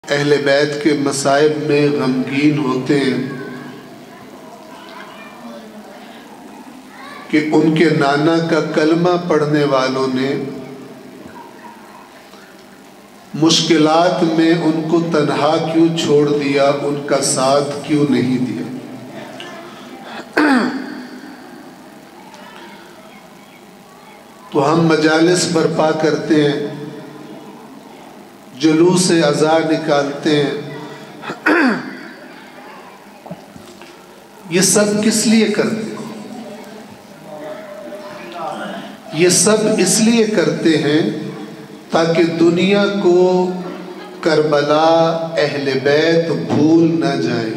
اہل بیت کے مصائب میں غمگین ہوتے ہیں کہ ان کے نانا کا کلمہ پڑھنے والوں نے مشکلات میں ان کو تنہا کیوں چھوڑ دیا، ان کا ساتھ کیوں نہیں دیا۔ تو ہم مجالس برپا کرتے ہیں، جلوس عزا نکالتے ہیں، یہ سب کس لیے کرتے ہیں؟ یہ سب اس لیے کرتے ہیں تاکہ دنیا کو کربلا اہل بیت بھول نہ جائے۔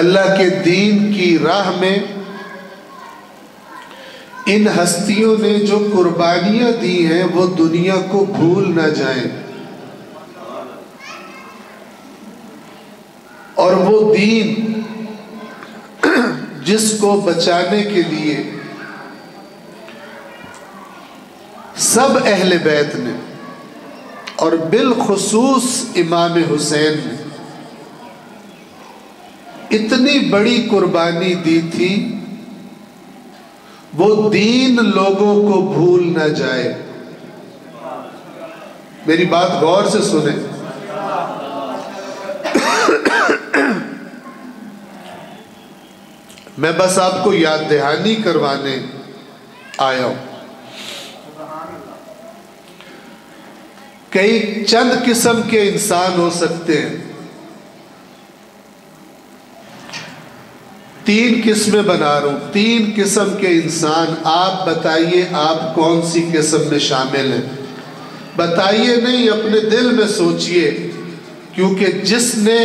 اللہ کے دین کی راہ میں ان ہستیوں نے جو قربانیاں دی ہیں وہ دنیا کو بھول نہ جائیں، اور وہ دین جس کو بچانے کے لیے سب اہل بیت نے اور بالخصوص امام حسین نے اتنی بڑی قربانی دی تھی، وہ دین لوگوں کو بھول نہ جائے۔ میری بات غور سے سنیں، میں بس آپ کو یاد دہانی کروانے آیا ہوں۔ کئی چند قسم کے انسان ہو سکتے ہیں، 3 قسمیں بنا رہا ہوں، 3 قسم کے انسان۔ آپ بتائیے آپ کون سی قسم میں شامل ہیں؟ بتائیے نہیں، اپنے دل میں سوچئے، کیونکہ جس نے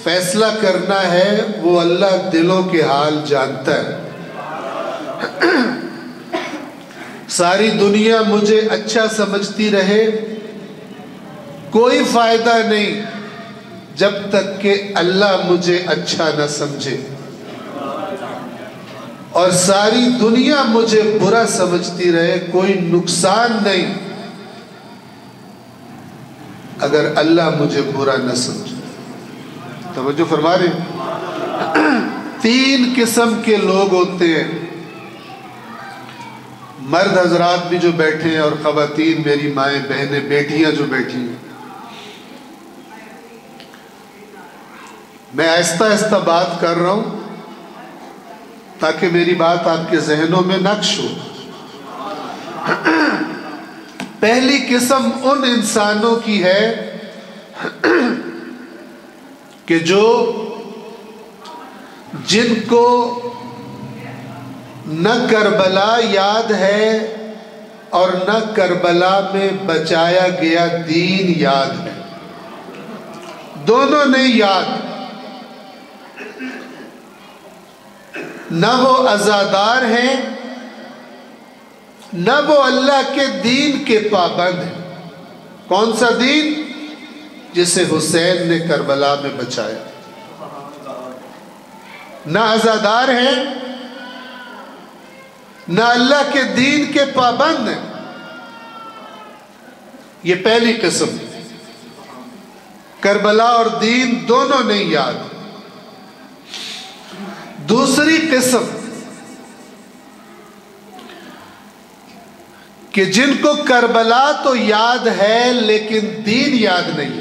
فیصلہ کرنا ہے وہ اللہ دلوں کے حال جانتا ہے۔ ساری دنیا مجھے اچھا سمجھتی رہے، کوئی فائدہ نہیں جب تک کہ اللہ مجھے اچھا نہ سمجھے، اور ساری دنیا مجھے برا سمجھتی رہے، کوئی نقصان نہیں اگر اللہ مجھے برا نہ سمجھے۔ توجہ فرما رہے؟ 3 قسم کے لوگ ہوتے ہیں، مرد حضرات بھی جو بیٹھے ہیں اور خواتین، میری مائیں بہنیں بیٹیاں جو بیٹھی ہیں۔ میں آہستہ آہستہ بات کر رہا ہوں تاکہ میری بات آپ کے ذہنوں میں نقش ہو۔ پہلی قسم ان انسانوں کی ہے کہ جن کو نہ کربلا یاد ہے اور نہ کربلا میں بچایا گیا دین یاد ہے، دونوں نہیں یاد۔ نہ وہ عزادار ہیں، نہ وہ اللہ کے دین کے پابند ہیں۔ کون سا دین؟ جسے حسین نے کربلا میں بچایا۔ نہ عزادار ہیں، نہ اللہ کے دین کے پابند ہیں۔ یہ پہلی قسم، کربلا اور دین دونوں نہیں یاد۔ دوسری قسم کہ جن کو کربلا تو یاد ہے لیکن دین یاد نہیں،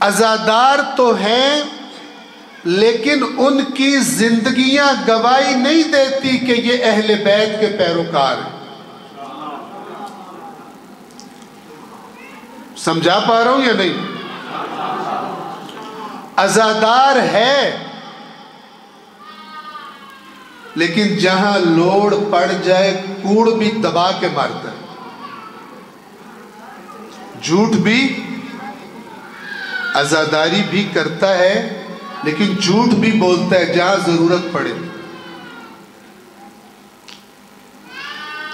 عزادار تو ہیں لیکن ان کی زندگیاں گواہی نہیں دیتی کہ یہ اہل بیت کے پیروکار ہیں۔ سمجھا پا رہا ہوں یا نہیں؟ عزادار ہے لیکن جہاں لوڑ پڑ جائے کوڑ بھی دبا کے مارتا ہے، جھوٹ بھی، عزاداری بھی کرتا ہے لیکن جھوٹ بھی بولتا ہے جہاں ضرورت پڑے۔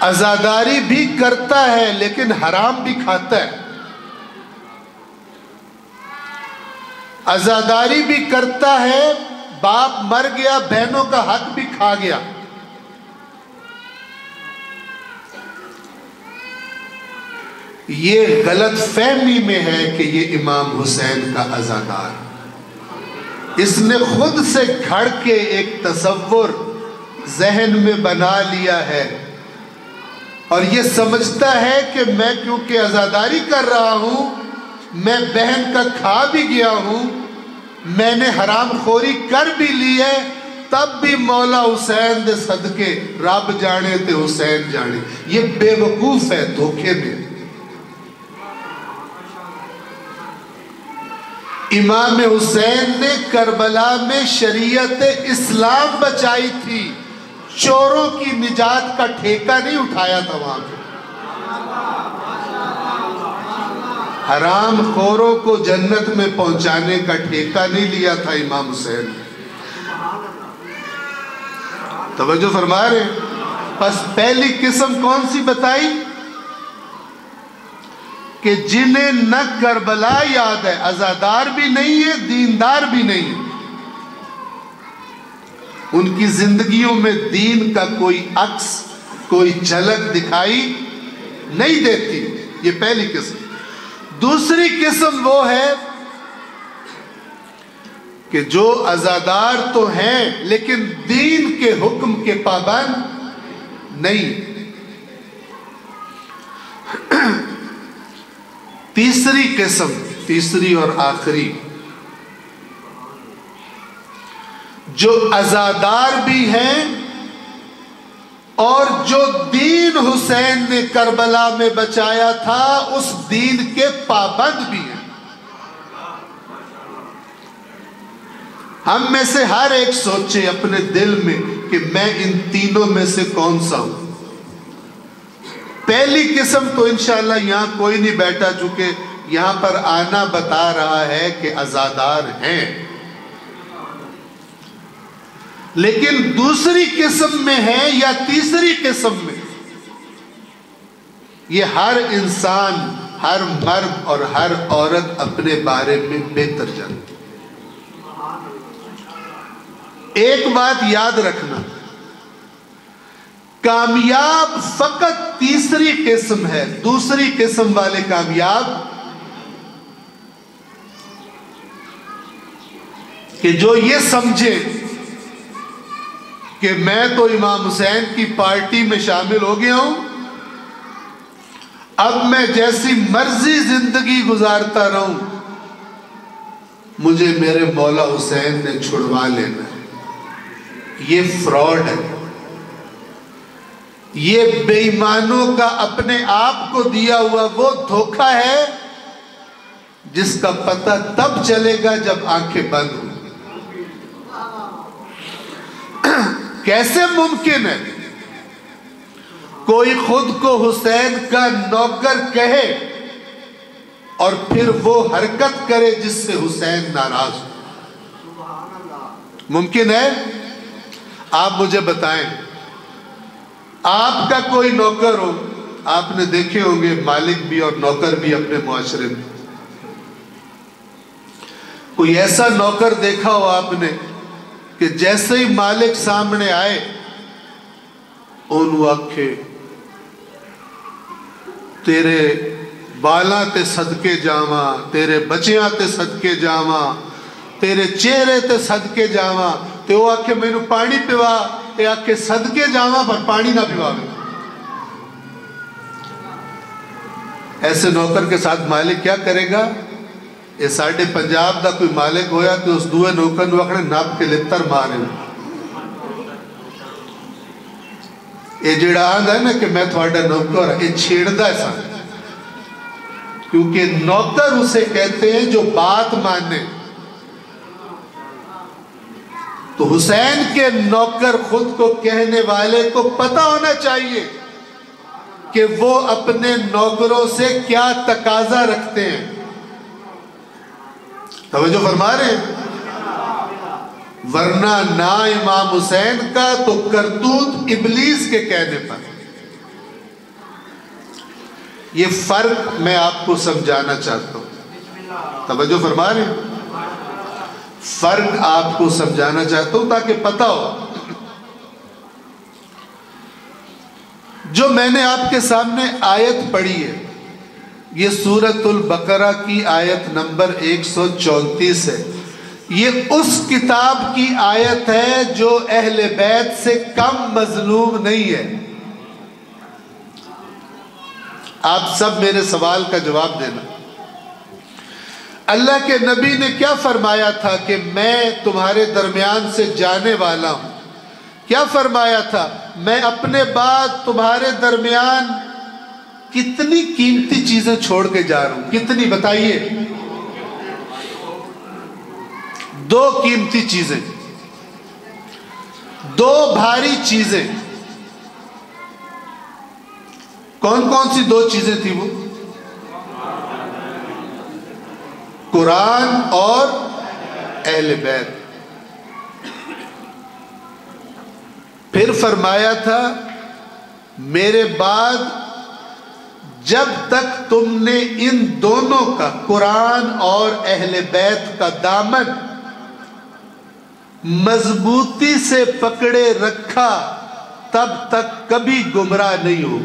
عزاداری بھی کرتا ہے لیکن حرام بھی کھاتا ہے، عزاداری بھی کرتا ہے، باپ مر گیا بہنوں کا حق بھی کھا گیا، یہ غلط فہمی میں ہے کہ یہ امام حسین کا عزادار، اس نے خود سے گھڑ کے ایک تصور ذہن میں بنا لیا ہے اور یہ سمجھتا ہے کہ میں کیونکہ عزاداری کر رہا ہوں، میں بہن کا کھا بھی گیا ہوں، میں نے حرام خوری کر بھی لی ہے، تب بھی مولا حسین دے صدقے رب جانے تے حسین جانے۔ یہ بے وقوف ہے، دھوکے میں۔ امام حسین نے کربلا میں شریعت اسلام بچائی تھی، چوروں کی نجات کا ٹھیکہ نہیں اٹھایا تھا وہاں پہ۔ حرام خوروں کو جنت میں پہنچانے کا ٹھیکہ نہیں لیا تھا امام حسین نے۔ توجہ فرما رہے ہیں؟ پس پہلی قسم کون سی بتائی؟ کہ جنہیں نہ کربلا یاد ہے، عزادار بھی نہیں ہے، دیندار بھی نہیں ہے، ان کی زندگیوں میں دین کا کوئی عکس، کوئی جھلک دکھائی نہیں دیتی۔ یہ پہلی قسم۔ دوسری قسم وہ ہے کہ جو عزادار تو ہیں لیکن دین کے حکم کے پابند نہیں۔ تیسری قسم، تیسری اور آخری، جو عزادار بھی ہیں اور جو دین حسین نے کربلا میں بچایا تھا اس دین کے پابند بھی ہیں۔ ہم میں سے ہر ایک سوچے اپنے دل میں کہ میں ان تینوں میں سے کون سا ہوں۔ پہلی قسم تو انشاءاللہ یہاں کوئی نہیں بیٹھا، چونکہ یہاں پر آنا بتا رہا ہے کہ عزادار ہیں، لیکن دوسری قسم میں ہے یا تیسری قسم میں، یہ ہر انسان، ہر مرد اور ہر عورت اپنے بارے میں بہتر جانتی۔ ایک بات یاد رکھنا، کامیاب فقط تیسری قسم ہے، دوسری قسم والے کامیاب کہ جو یہ سمجھے کہ میں تو امام حسین کی پارٹی میں شامل ہو گیا ہوں، اب میں جیسی مرضی زندگی گزارتا رہوں، مجھے میرے مولا حسین نے چھڑوا لینا ہے۔ یہ فراڈ ہے، یہ بے ایمانوں کا اپنے آپ کو دیا ہوا وہ دھوکہ ہے جس کا پتہ تب چلے گا جب آنکھیں بند ہوں۔ کیسے ممکن ہے کوئی خود کو حسین کا نوکر کہے اور پھر وہ حرکت کرے جس سے حسین ناراض ہو؟ ممکن ہے؟ آپ مجھے بتائیں، آپ کا کوئی نوکر ہو، آپ نے دیکھے ہوں گے مالک بھی اور نوکر بھی اپنے معاشرے میں، کوئی ایسا نوکر دیکھا ہو آپ نے کہ جیسے ہی مالک سامنے آئے اونو آکھے تیرے بالاں تے صدقے جاواں، تیرے بچیاں تے صدقے جاواں، تیرے چہرے تے صدقے جاواں، تے وہ آکھے مینوں پانی پیوا، تے آکھے صدقے جاواں پر پانی نہ پیواوے۔ ایسے نوکر کے ساتھ مالک کیا کرے گا؟ یہ ساڑھے پنجاب دا کوئی مالک ہویا تو اس دوے نوکر نو آکھنے ناپ کے لتر مارے۔ یہ جڑا آندا ہے نا کہ میں تھوڑا نوکر ہے، یہ چھیڑدا ہے سارے، کیونکہ نوکر اسے کہتے ہیں جو بات مانے۔ تو حسین کے نوکر خود کو کہنے والے کو پتہ ہونا چاہیے کہ وہ اپنے نوکروں سے کیا تقاضا رکھتے ہیں۔ توجہ فرما رہے ہیں؟ ورنہ نہ امام حسین کا تو کرتوت ابلیس کے کہنے پر۔ یہ فرق میں آپ کو سمجھانا چاہتا ہوں، توجہ فرما رہے ہیں؟ فرق آپ کو سمجھانا چاہتا ہوں تاکہ پتہ ہو۔ جو میں نے آپ کے سامنے آیت پڑھی ہے یہ سورۃ البقرہ کی آیت نمبر 134 ہے۔ یہ اس کتاب کی آیت ہے جو اہل بیت سے کم مظلوم نہیں ہے۔ آپ سب میرے سوال کا جواب دینا۔ اللہ کے نبی نے کیا فرمایا تھا کہ میں تمہارے درمیان سے جانے والا ہوں؟ کیا فرمایا تھا؟ میں اپنے بعد تمہارے درمیان کتنی قیمتی چیزیں چھوڑ کے جا رہا ہوں؟ کتنی بتائیے؟ 2 قیمتی چیزیں، 2 بھاری چیزیں۔ کون کون سی 2 چیزیں تھی وہ؟ قرآن اور اہل بیت۔ پھر فرمایا تھا میرے بعد جب تک تم نے ان دونوں کا، قرآن اور اہل بیت کا دامن مضبوطی سے پکڑے رکھا تب تک کبھی گمراہ نہیں ہو۔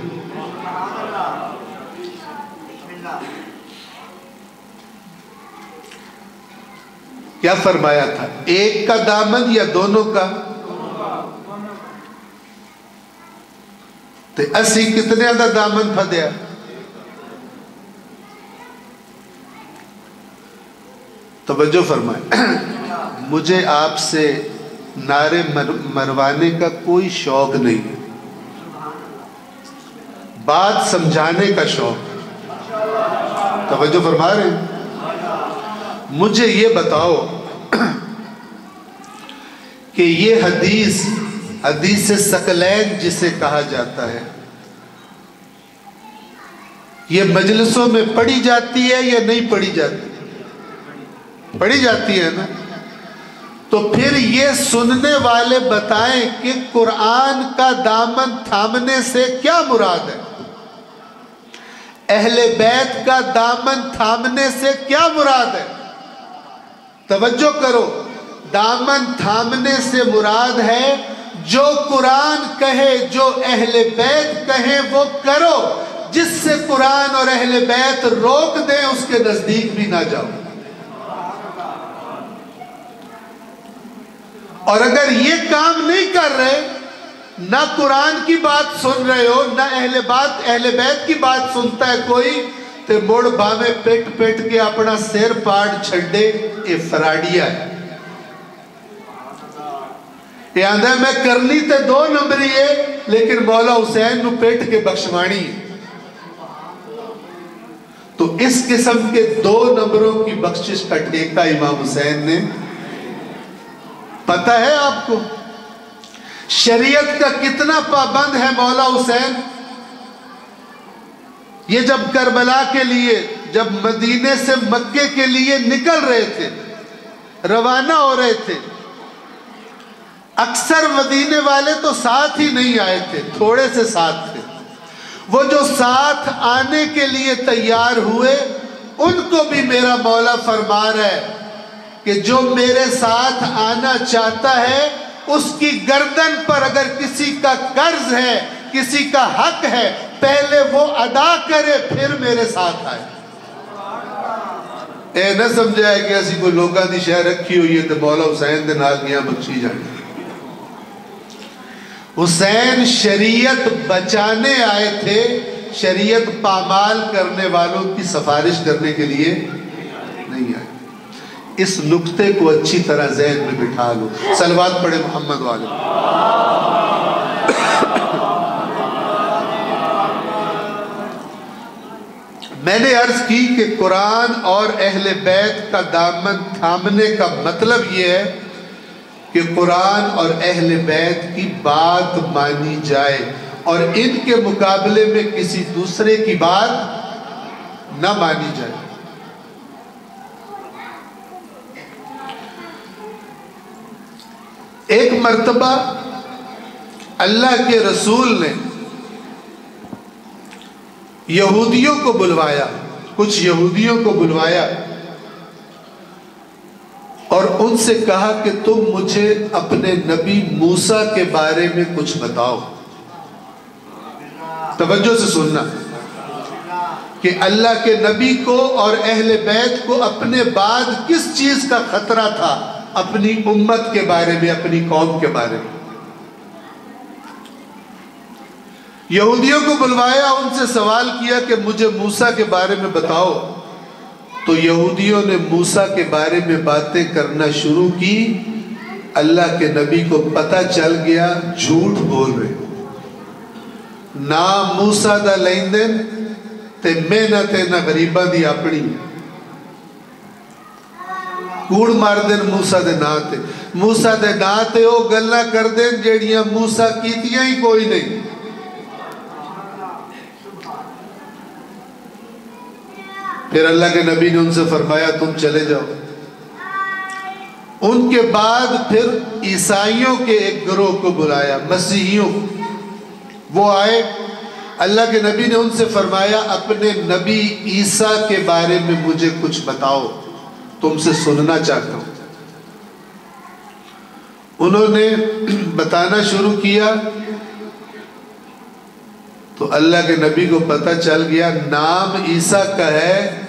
کیا فرمایا تھا؟ ایک کا دامن یا دونوں کا؟ تو اسی کتنے دا دامن پھدیا؟ توجہ فرمائے۔ مجھے آپ سے نعرے مروانے کا کوئی شوق نہیں، بات سمجھانے کا شوق۔ توجہ فرما رہے ہیں؟ مجھے یہ بتاؤ کہ یہ حدیث ثقلین جسے کہا جاتا ہے، یہ مجلسوں میں پڑھی جاتی ہے یا نہیں پڑھی جاتی؟ پڑھی جاتی ہے نا؟ تو پھر یہ سننے والے بتائیں کہ قرآن کا دامن تھامنے سے کیا مراد ہے؟ اہل بیت کا دامن تھامنے سے کیا مراد ہے؟ توجہ کرو، دامن تھامنے سے مراد ہے جو قرآن کہے، جو اہل بیت کہے وہ کرو، جس سے قرآن اور اہل بیت روک دیں اس کے نزدیک بھی نہ جاؤ۔ اور اگر یہ کام نہیں کر رہے، نہ قرآن کی بات سن رہے ہو، نہ اہل بیت کی بات سنتا ہے کوئی، تے مڑ باویں پیٹ کے اپنا سیر پاڑ چھڑے، اے فراڈیا ہے۔ یہ آندھا ہے میں کرنی تے 2 نمبری ہے لیکن مولا حسین نو پیٹ کے بخشوانی ہے۔ تو اس قسم کے 2 نمبروں کی بخشش کا ٹھیکہ امام حسین نے، پتہ ہے آپ کو شریعت کا کتنا پابند ہے مولا حسین؟ یہ جب کربلا کے لیے، جب مدینے سے مکے کے لیے نکل رہے تھے، روانہ ہو رہے تھے، اکثر مدینے والے تو ساتھ ہی نہیں آئے تھے، تھوڑے سے ساتھ تھے۔ وہ جو ساتھ آنے کے لیے تیار ہوئے ان کو بھی میرا مولا فرما رہا ہے کہ جو میرے ساتھ آنا چاہتا ہے اس کی گردن پر اگر کسی کا قرض ہے، کسی کا حق ہے، پہلے وہ ادا کرے پھر میرے ساتھ آئے۔ اے نہ سمجھائے کہ اسی کوئی لوگاں دی شہر رکھی ہوئی ہے تو مولا حسین دے نال گیا بخشی جانے۔ حسین شریعت بچانے آئے تھے، شریعت پامال کرنے والوں کی سفارش کرنے کے لیے نہیں آئے۔ اس نقطے کو اچھی طرح ذہن میں بٹھا لو۔ صلوات پڑھے محمد والے۔ میں نے عرض کی کہ قرآن اور اہل بیت کا دامن تھامنے کا مطلب یہ ہے کہ قرآن اور اہل بیت کی بات مانی جائے اور ان کے مقابلے میں کسی دوسرے کی بات نہ مانی جائے۔ ایک مرتبہ اللہ کے رسول نے یہودیوں کو بلوایا، کچھ یہودیوں کو بلوایا اور ان سے کہا کہ تم مجھے اپنے نبی موسیٰ کے بارے میں کچھ بتاؤ۔ توجہ سے سننا، کہ اللہ کے نبی کو اور اہل بیت کو اپنے بعد کس چیز کا خطرہ تھا، اپنی امت کے بارے میں، اپنی قوم کے بارے میں۔ یہودیوں کو بلوایا، ان سے سوال کیا کہ مجھے موسیٰ کے بارے میں بتاؤ، تو یہودیوں نے موسیٰ کے بارے میں باتیں کرنا شروع کی۔ اللہ کے نبی کو پتہ چل گیا جھوٹ بول رہے، نام موسیٰ دا لیندن تے محنت نہ غریباں دی اپنی، کوڑ مار دن موسیٰ دے نا تے، موسیٰ دے نا تے او گلہ کر دن جیڑیاں موسیٰ کیتیاں ہی کوئی نہیں۔ پھر اللہ کے نبی نے ان سے فرمایا تم چلے جاؤ۔ ان کے بعد پھر عیسائیوں کے ایک گروہ کو بلایا، مسیحیوں، وہ آئے۔ اللہ کے نبی نے ان سے فرمایا اپنے نبی عیسیٰ کے بارے میں مجھے کچھ بتاؤ، تم سے سننا چاہتا ہوں۔ انہوں نے بتانا شروع کیا تو اللہ کے نبی کو پتہ چل گیا نام عیسیٰ کا ہے،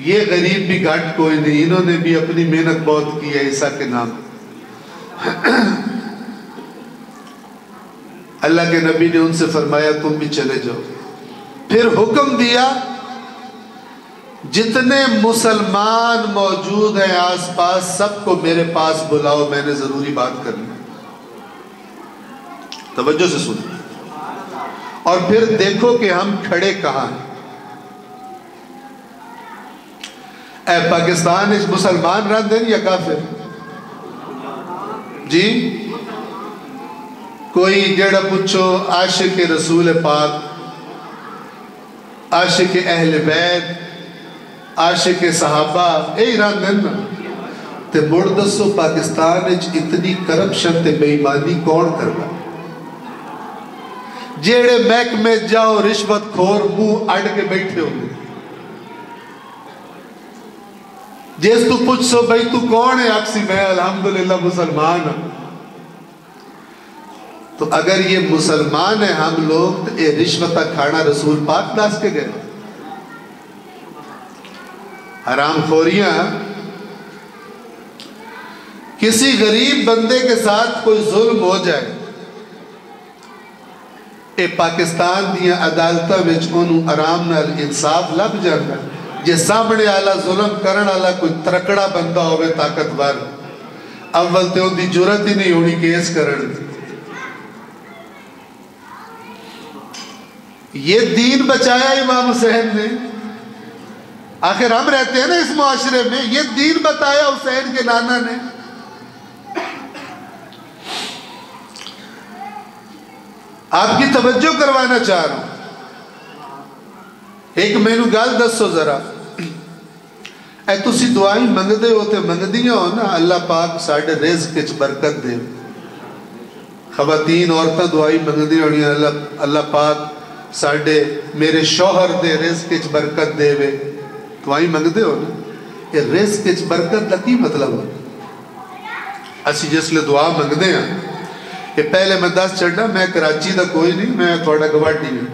یہ غریب بھی گھٹ کوئی نہیں، انہوں نے بھی اپنی محنت بہت کی ہے عیسیٰ کے نام۔ اللہ کے نبی نے ان سے فرمایا تم بھی چلے جاؤ۔ پھر حکم دیا جتنے مسلمان موجود ہیں آس پاس سب کو میرے پاس بلاؤ، میں نے ضروری بات کرنی۔ توجہ سے سنیں اور پھر دیکھو کہ ہم کھڑے کہاں ہیں۔ اے پاکستان اس مسلمان رہندن یا کافر؟ جی کوئی جڑا پوچھو عاشق رسول پاک، عاشق اہل بیت، عاشق صحابہ، اے رہندن نا تے مڑ دسو پاکستان اتنی کرپشن تے بے ایمانی کون کرنا؟ جیڑے محکمے جاؤ رشوت خور منہ اڑ کے بیٹھے ہوئے، جیس تو پوچھ سو بھائی تو کون ہے، اکسی میں الحمدللہ مسلمان ہوں۔ تو اگر یہ مسلمان ہیں ہم لوگ تو یہ رشوتہ کھانا رسول پاک داس کے گئے، حرام خوریاں۔ کسی غریب بندے کے ساتھ کوئی ظلم ہو جائے، اے پاکستان دیاں عدالتہ وچ انہوں آرام نال انصاف لب جاتا، جے سامنے آلا ظلم کرن آلا کوئی ترکڑا بندہ ہوئے طاقتور، اول تے ان دی جرت ہی نہیں ہونی کیس کرن۔ یہ دین بچایا امام حسین نے، آخر ہم رہتے ہیں نا اس معاشرے میں، یہ دین بتایا حسین کے نانا نے۔ آپ کی توجہ کروانا چاہ رہا ہوں، ایک مینو گل دسو ذرا، اے تسی دعائیں منگدے ہو تے منگدیاں ہو نا اللہ پاک ساڑھے رزق وچ برکت دے، خواتین عورتاں دعائیں منگدیاں ہونی اللہ پاک ساڑھے میرے شوہر دے رزق وچ برکت دے وے، دعائیں منگدے ہو نا، یہ رزق وچ برکت دا کی مطلب ہے؟ اسی جس لئے دعا منگدے ہیں کہ پہلے میں دس چڑھنا میں کراچی دا کوئی نہیں، میں تھوڑا گواٹی ہوں،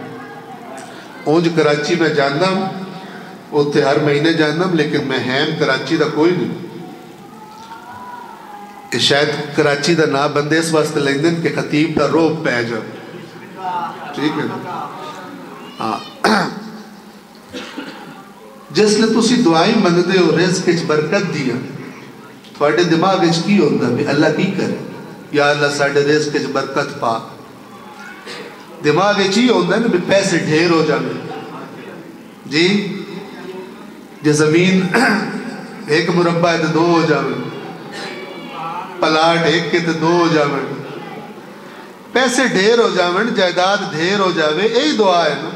اونج کراچی میں جاننا ہوں، اتھے ہر مہینے جاننا ہوں، لیکن میں ہیم کراچی دا کوئی نہیں۔ شاید کراچی دا نا بندے اس واسطے لیں دن کہ خطیب دا روب پہ جاؤ، ٹھیک ہے نا؟ جس لئے تسی دعائیں منگدے ہو رزق وچ برکت دیا، تھوڑے دماغ وچ کی ہوتا بھی اللہ کی کرے، یا اللہ ساڑھے رزق وچ برکت پا، دماغ وچ ہی ہوتا ہے نا بھی پیسے ڈھیر ہو جانے، جی جے زمین ایک مربع ہے تو دو ہو جاوے، پلاٹ ایک کے تو دو ہو جاوے، پیسے ڈھیر ہو جاوے، جائیداد ڈھیر ہو جاوے، یہی دعا ہے نا۔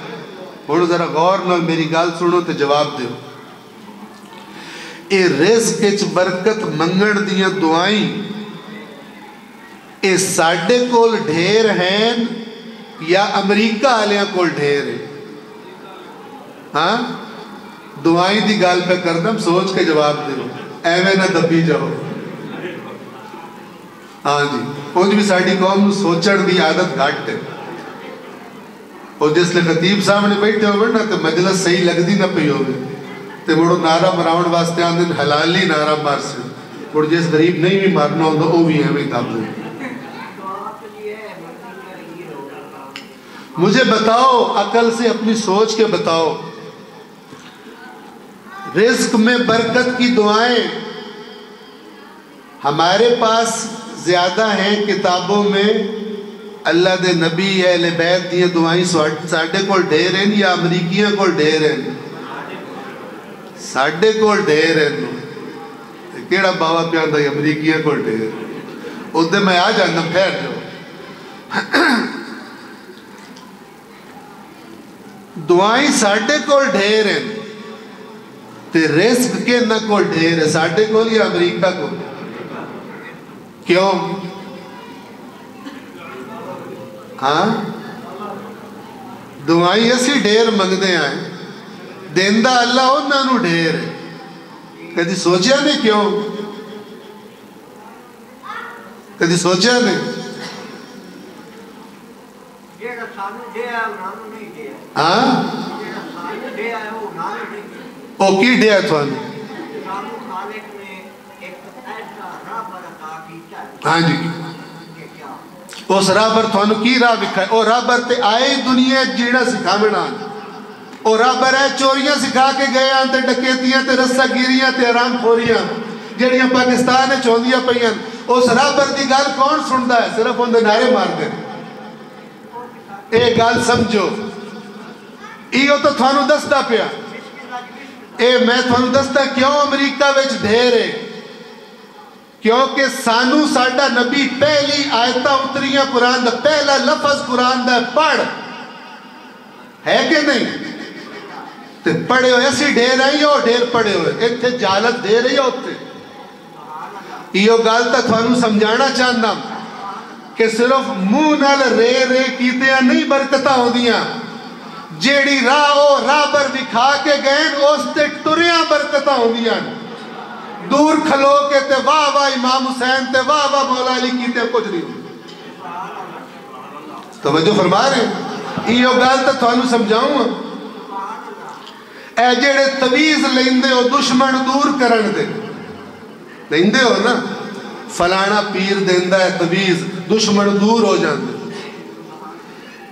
اور ذرا غور نال میری گال سنو تو جواب دیو، اے رزق وچ برکت منگن دیاں دعائیں اے ساڑھے کول ڈھیر ہیں یا امریکہ آلیاں کول ڈھیر ہیں؟ ہاں دعائیں دی گال پہ کردم، سوچ کے جواب دیو، ایویں نہ دبی جاؤ۔ ہاں جی، انج بھی ساڑھی قوم سوچن دی عادت گھٹ ہے، اور جس لے خطیب سامنے بیٹھے ہوئے نا تو مجلس صحیح لگتی نہ پی ہوئے تو مڑو نعرہ مراؤن واسطے آن دن حلالی نعرہ مار سے اور جس غریب نہیں بھی مارنا ہوتا وہ بھی ہمیں دب دیں. مجھے بتاؤ عقل سے اپنی سوچ کے بتاؤ رزق میں برکت کی دعائیں ہمارے پاس زیادہ ہیں کتابوں میں اللہ دے نبی اہل بیت دیے دعائیں ساڑھے کول ڈھیر ہیں یا امریکیاں کول ڈھیر ہیں ساڑھے کول ڈھیر ہیں کیڑا بابا پیاندہ ہے امریکیاں کول ڈھیر ادھے میں آ جانا پھیر جو دعائیں ساڑھے کول ڈھیر ہیں تے رزق کے نہ کول ڈھیر ہے ساڑھے کول یا امریکہ کو کیوں ہاں دعائیں اسی ڈھیر منگدے آئیں دیندہ اللہ انہاں نو ڈھیر ہے کدی سوچیا نہیں کیوں کدی سوچیا نہیں ہاں او کی ڈھیا تھوانی ہاں جی اس رابر تھوانو کی راہ بکھائے او رابر تے آئے دنیا جیڑا سکھا میں نان او رابر ہے چوریاں سکھا کے گئے آن تے ڈکیتیاں تے رسہ گیریاں تے حرام خوریاں جیڑیاں پاکستان نے چوندیاں پئیاں اس رابر دی گال کون سندا ہے صرف ان دے نعرے مار دے اے گال سمجھو ایو تو تھوانو دستا پیا اے میں تھوانو دستا کیوں امریکہ وچ ڈھیر ہے کیونکہ سانو ساڑھا نبی پہلی آیتہ اتریاں قرآن دا پہلا لفظ قرآن دا پڑھ ہے کہ نہیں تے پڑھے ہوئے ایسی ڈھیر آئی ہو ڈھیر پڑھے ہوئے ایک تھے جالت دے رہی ہوتے ایو گالتا تھوانو سمجھانا چاہنا کہ صرف منہ نال رے رے کیتے ہیں نہیں برکتہ ہو دیاں جیڑی راہ راہ پر دکھا کے گئے اس تے ٹریاں برکتہ ہو دیاں دور کھلو کے تے واہ واہ امام حسین تے واہ واہ مولا علی کی تے کچھ نہیں توجہ فرما رہے ہیں ایو گال تے تھوانو سمجھاؤں اے جیڑے تویز لیندے ہو دشمن دور کرن دے لیندے ہو نا فلانا پیر دیندہ ہے تویز دشمن دور ہو جاندے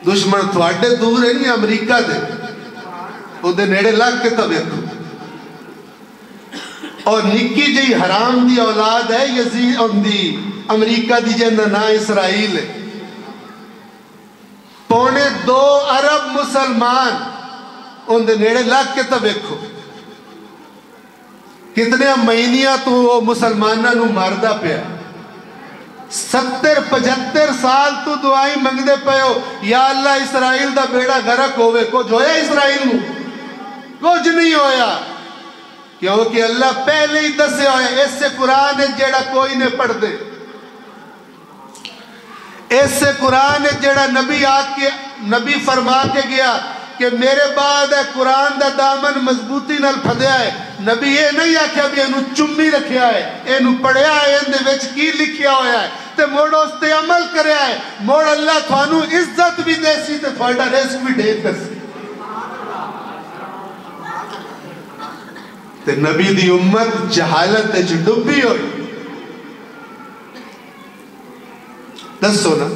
دشمن تھوڑے دور ہے نہیں امریکہ دے او دے نیڑے لگ کے تویکھو اور نکی جی حرام دی اولاد ہے یزید دی امریکہ دی جنہ نا اسرائیل ہے 2.25 ارب مسلمان ان دے نیڑے لگ کے تویکھو کتنے مہینیاں تو وہ مسلمانہ نو ماردہ پیا 70-75 سال تو دعائیں منگدے پہ ہو یا اللہ اسرائیل دا بیڑا گھرک ہوئے کچھ ہویا اسرائیل نو کچھ نہیں ہویا کیونکہ اللہ پہلے ہی دسے ہوئے اس سے قرآن ہے جیڑا کوئی نے پڑھ دے اس سے قرآن ہے جیڑا نبی فرما کے گیا کہ میرے بعد ہے قرآن دا دامن مضبوطی نال پھدیا ہے نبی یہ نہیں آکھیا بھی انہوں چمی رکھیا ہے انہوں پڑھیا ہے اندے وچ کی لکھیا ہویا ہے تے موڑ اس تے عمل کریا ہے موڑ اللہ تھوانو عزت بھی دے سی تے تھوڑا رزق بھی ڈھیر کر سی تے نبی دی امت جہالت تے ڈبی ہوئی دسو نا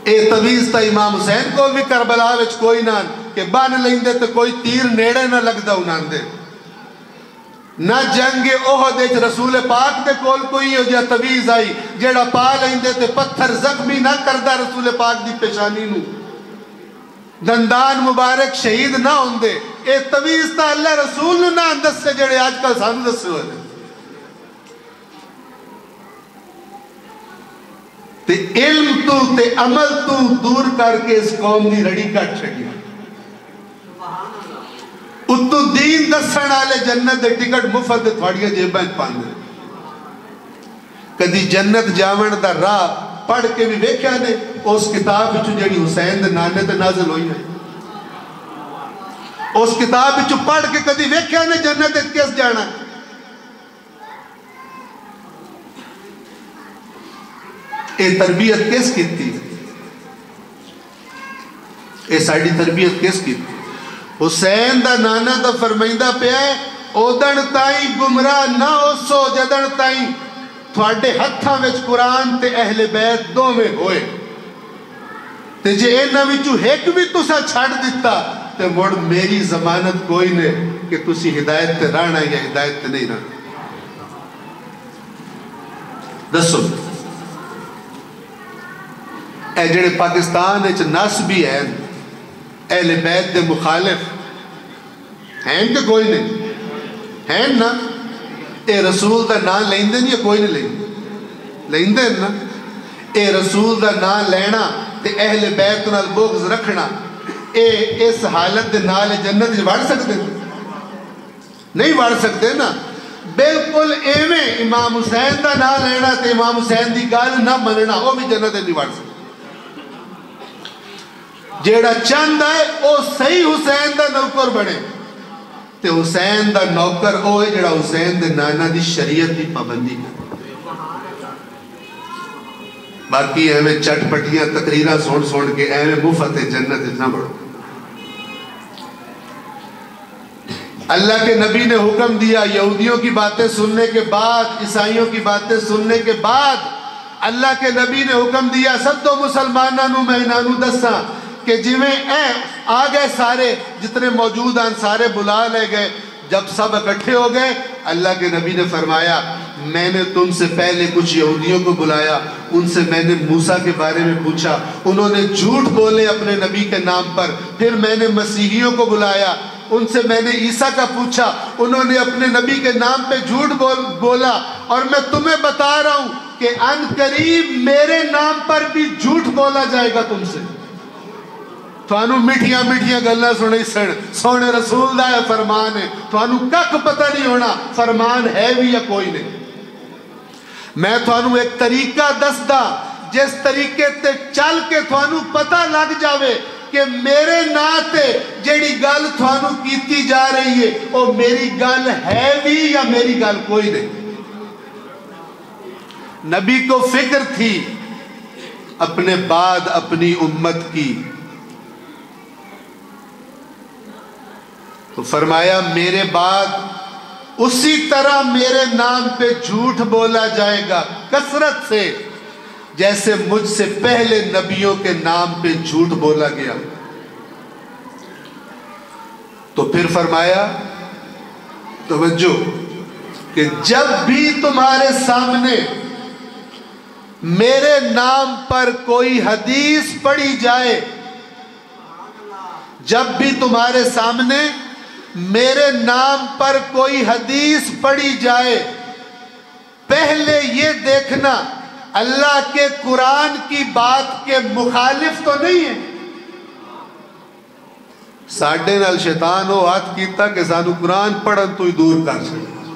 اے تویز تا امام حسین کو بھی کربلا وچ کوئی نان کہ بان لیندے تے کوئی تیر نیڑے نہ لگ دا انان دے نہ جنگ احد وچ رسول پاک دے کول کوئی ہو جا تویز آئی جیڑا پا لیندے تے پتھر زخمی نہ کردہ رسول پاک دی پیشانی نو دندان مبارک شہید نہ ہوندے اے تویز تا اللہ رسول نہ اندس سے جڑے آج کل سانو دس سے ہوئے تے علم تو تے عمل تو دور کر کے اس قوم دی رڑی کٹ چھڑیا اتو دین دسن آلے جنت دے ٹکٹ مفت دے تھوڑیاں جیباں پاندے کدی جنت جاون دا راہ پڑھ کے بھی ویکھیا نے اس کتاب وچ جڑی حسین دے نانے تے نازل ہوئی ہے اس کتاب وچ پڑھ کے کدی ویکھیا نے جنت کس جانا اے تربیت کس کیتی یہ ساری تربیت کس کی؟ حسین دا نانا دا فرمائندہ پیا ہے اودن تائیں گمراہ نہ ہوسو جدن تائیں تھوڑے ہتھاں وچ قرآن تے اہل بیت دو میں ہوئے تے جے اینا وچوں ایک بھی تسا چھڑ دیتا تے مڑ میری ضمانت کوئی نے کہ تسی ہدایت تے رہنا یا ہدایت تے نہیں رہنا. دسو اے جڑے پاکستان وچ نسبی ہیں اہل بیت دے مخالف ہیں کہ کوئی نہیں ہیں نا؟ اے رسول دا نام لیندے یا کوئی نہیں لیندے نا؟ اے رسول دا نام لینا تے اہل بیت نال بغض رکھنا اے اس حالت دے نال جنت وڑ سکتے نہیں وڑ سکتے نا. بالکل ایویں امام حسین دا نام لینا تے امام حسین دی گل نہ مننا وہ بھی جنت نہیں وڑ سکتے. جیڑا چند ہے وہ صحیح حسین دا نوکر بنے تے حسین دا نوکر وہ ہے جیڑا حسین دے نانا دی شریعت دی پابندی کرے. باقی ایویں چٹ پٹیاں تقریرہ سن کے ایویں مفت جنت نہ بڑھو. اللہ کے نبی نے حکم دیا یہودیوں کی باتیں سننے کے بعد عیسائیوں کی باتیں سننے کے بعد اللہ کے نبی نے حکم دیا سدو مسلمانوں میں انہوں دساں کہ جویں اے آ گئے سارے جتنے موجود ہیں سارے بلا لے گئے. جب سب اکٹھے ہو گئے اللہ کے نبی نے فرمایا میں نے تم سے پہلے کچھ یہودیوں کو بلایا ان سے میں نے موسیٰ کے بارے میں پوچھا انہوں نے جھوٹ بولے اپنے نبی کے نام پر. پھر میں نے مسیحیوں کو بلایا ان سے میں نے عیسیٰ کا پوچھا انہوں نے اپنے نبی کے نام پہ جھوٹ بولا. اور میں تمہیں بتا رہا ہوں کہ ان قریب میرے نام پر بھی جھوٹ بولا جائے گا تم سے. توانو میٹھیاں میٹھیاں گلہ سنے سونے رسول دا ہے فرمان ہے توانو کک پتہ نہیں ہونا فرمان ہے بھی یا کوئی نہیں. میں توانو ایک طریقہ دسدا جس طریقے تے چل کے توانو پتہ لگ جاوے کہ میرے ناتے جیڑی گل توانو کیتی جا رہی ہے وہ میری گل ہے بھی یا میری گل کوئی نہیں. نبی کو فکر تھی اپنے بعد اپنی امت کی تو فرمایا میرے بعد اسی طرح میرے نام پہ جھوٹ بولا جائے گا کثرت سے جیسے مجھ سے پہلے نبیوں کے نام پہ جھوٹ بولا گیا. تو پھر فرمایا توجہ کہ جب بھی تمہارے سامنے میرے نام پر کوئی حدیث پڑھی جائے جب بھی تمہارے سامنے میرے نام پر کوئی حدیث پڑھی جائے پہلے یہ دیکھنا اللہ کے قرآن کی بات کے مخالف تو نہیں ہے. ساڈے نال شیطان وہ ہاتھ کیتا کہ سانو قرآن پڑھن تو ہی دور کر سکے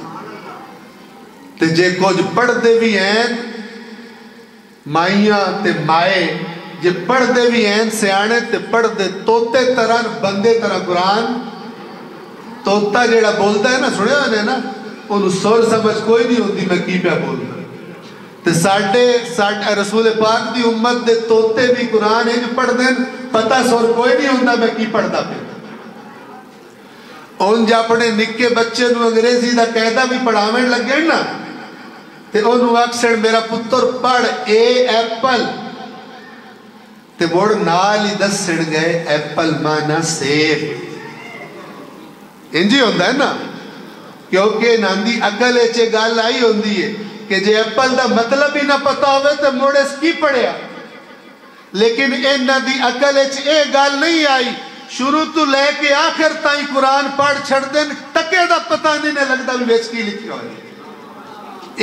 تے جے کچھ پڑھ دے بھی ہیں مائیاں تے مائے جے پڑھ دے بھی ہیں سیانے تے پڑھ دے توتے طرح بندے طرح قرآن توتا جیڑا بولتا ہے نا سنے ہونے نا انہوں سور سمجھ کوئی نہیں ہوتی میں کی پہ بولتا تے ساڑھے رسول پاک دی امت دے توتے بھی قرآن ہے جو پڑھ دیں پتہ سور کوئی نہیں ہوتا میں کی پڑھتا پہ. ان جا اپنے نکے بچے نو انگریزی دا قیدہ بھی پڑھاویں لگ گئے نا تے انہوں اکثر میرا پتر پڑھ اے ایپل تے موڑ نال ہی دس سڑ گئے ایپل مانا سیب انجی ہوندہ ہے نا کیونکہ ناندی اکل ایچے گال آئی ہوندی ہے کہ جے ایپل دا مطلب ہی نہ پتا ہوئے تے موڑے اس کی پڑھیا لیکن ان ناندی اکل ایچے اے گال نہیں آئی شروع تو لے کے آخر تائیں قرآن پڑھ چھڑ دیں تکے دا پتہ نہیں لگتا بھی بیچ کی لکھی ہوئی.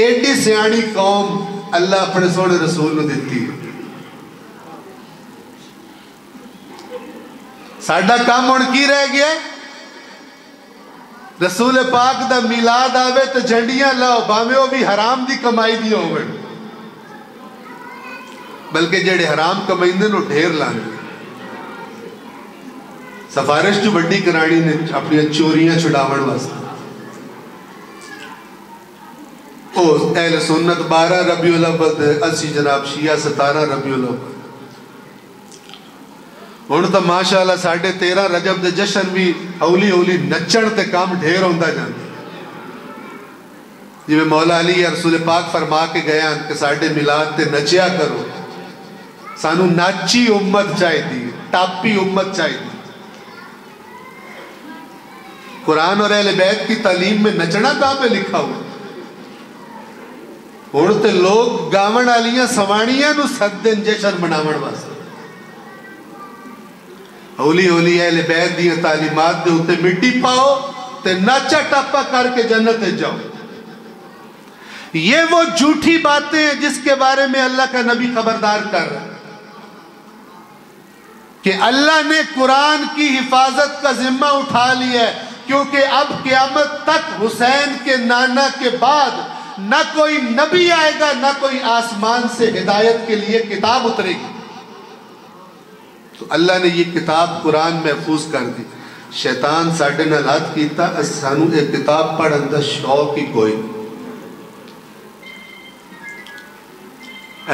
ایڈی سیانی قوم اللہ اپنے سونے رسول نے دیتی ہے. ساڑھا کام ان کی رہ گیا رسول پاک دا میلاد آوے تو جھنڈیاں لاؤ باویں وہ بھی حرام دی کمائی دی ہوئے بلکہ جڑے حرام کمائی دے نو ڈھیر لانے سفارش جو بڑی کرانی نے اپنی چوریاں چھڑاوڑ واسطے. اہل سنت 12 ربیع الاول اسی جناب شیعہ 17 ربیع الاول. ہن تو ماشاءاللہ 13.5 رجب دے جشن بھی ہولی ہولی نچن تے کام ڈھیر ہوندا جاندا جی مولا علی رسول پاک فرما کے گیا کہ ساڈے میلاد تے نچیا کرو سانو ناچی امت چاہیے ٹاپی امت چاہیے قرآن اور اہل بیت کی تعلیم میں نچنا کہاں پہ لکھا ہوا ہن تے لوگ گاون والیاں سوانیاں نو سدن جشن مناون واسطے ہولی ہولی اہل بیت دی تعلیمات دے اوتے مٹی پاؤ تے ناچا ٹاپا کر کے جنت تے جاؤ یہ وہ جھوٹی باتیں ہیں جس کے بارے میں اللہ کا نبی خبردار کر رہا ہے کہ اللہ نے قرآن کی حفاظت کا ذمہ اٹھا لیا ہے کیونکہ اب قیامت تک حسین کے نانا کے بعد نہ کوئی نبی آئے گا نہ کوئی آسمان سے ہدایت کے لیے کتاب اترے گی تو اللہ نے یہ کتاب قرآن محفوظ کر دی شیطان ساڈے نال ہاتھ کیتا سانو ایک کتاب پڑھن دا شوق ہی کوئی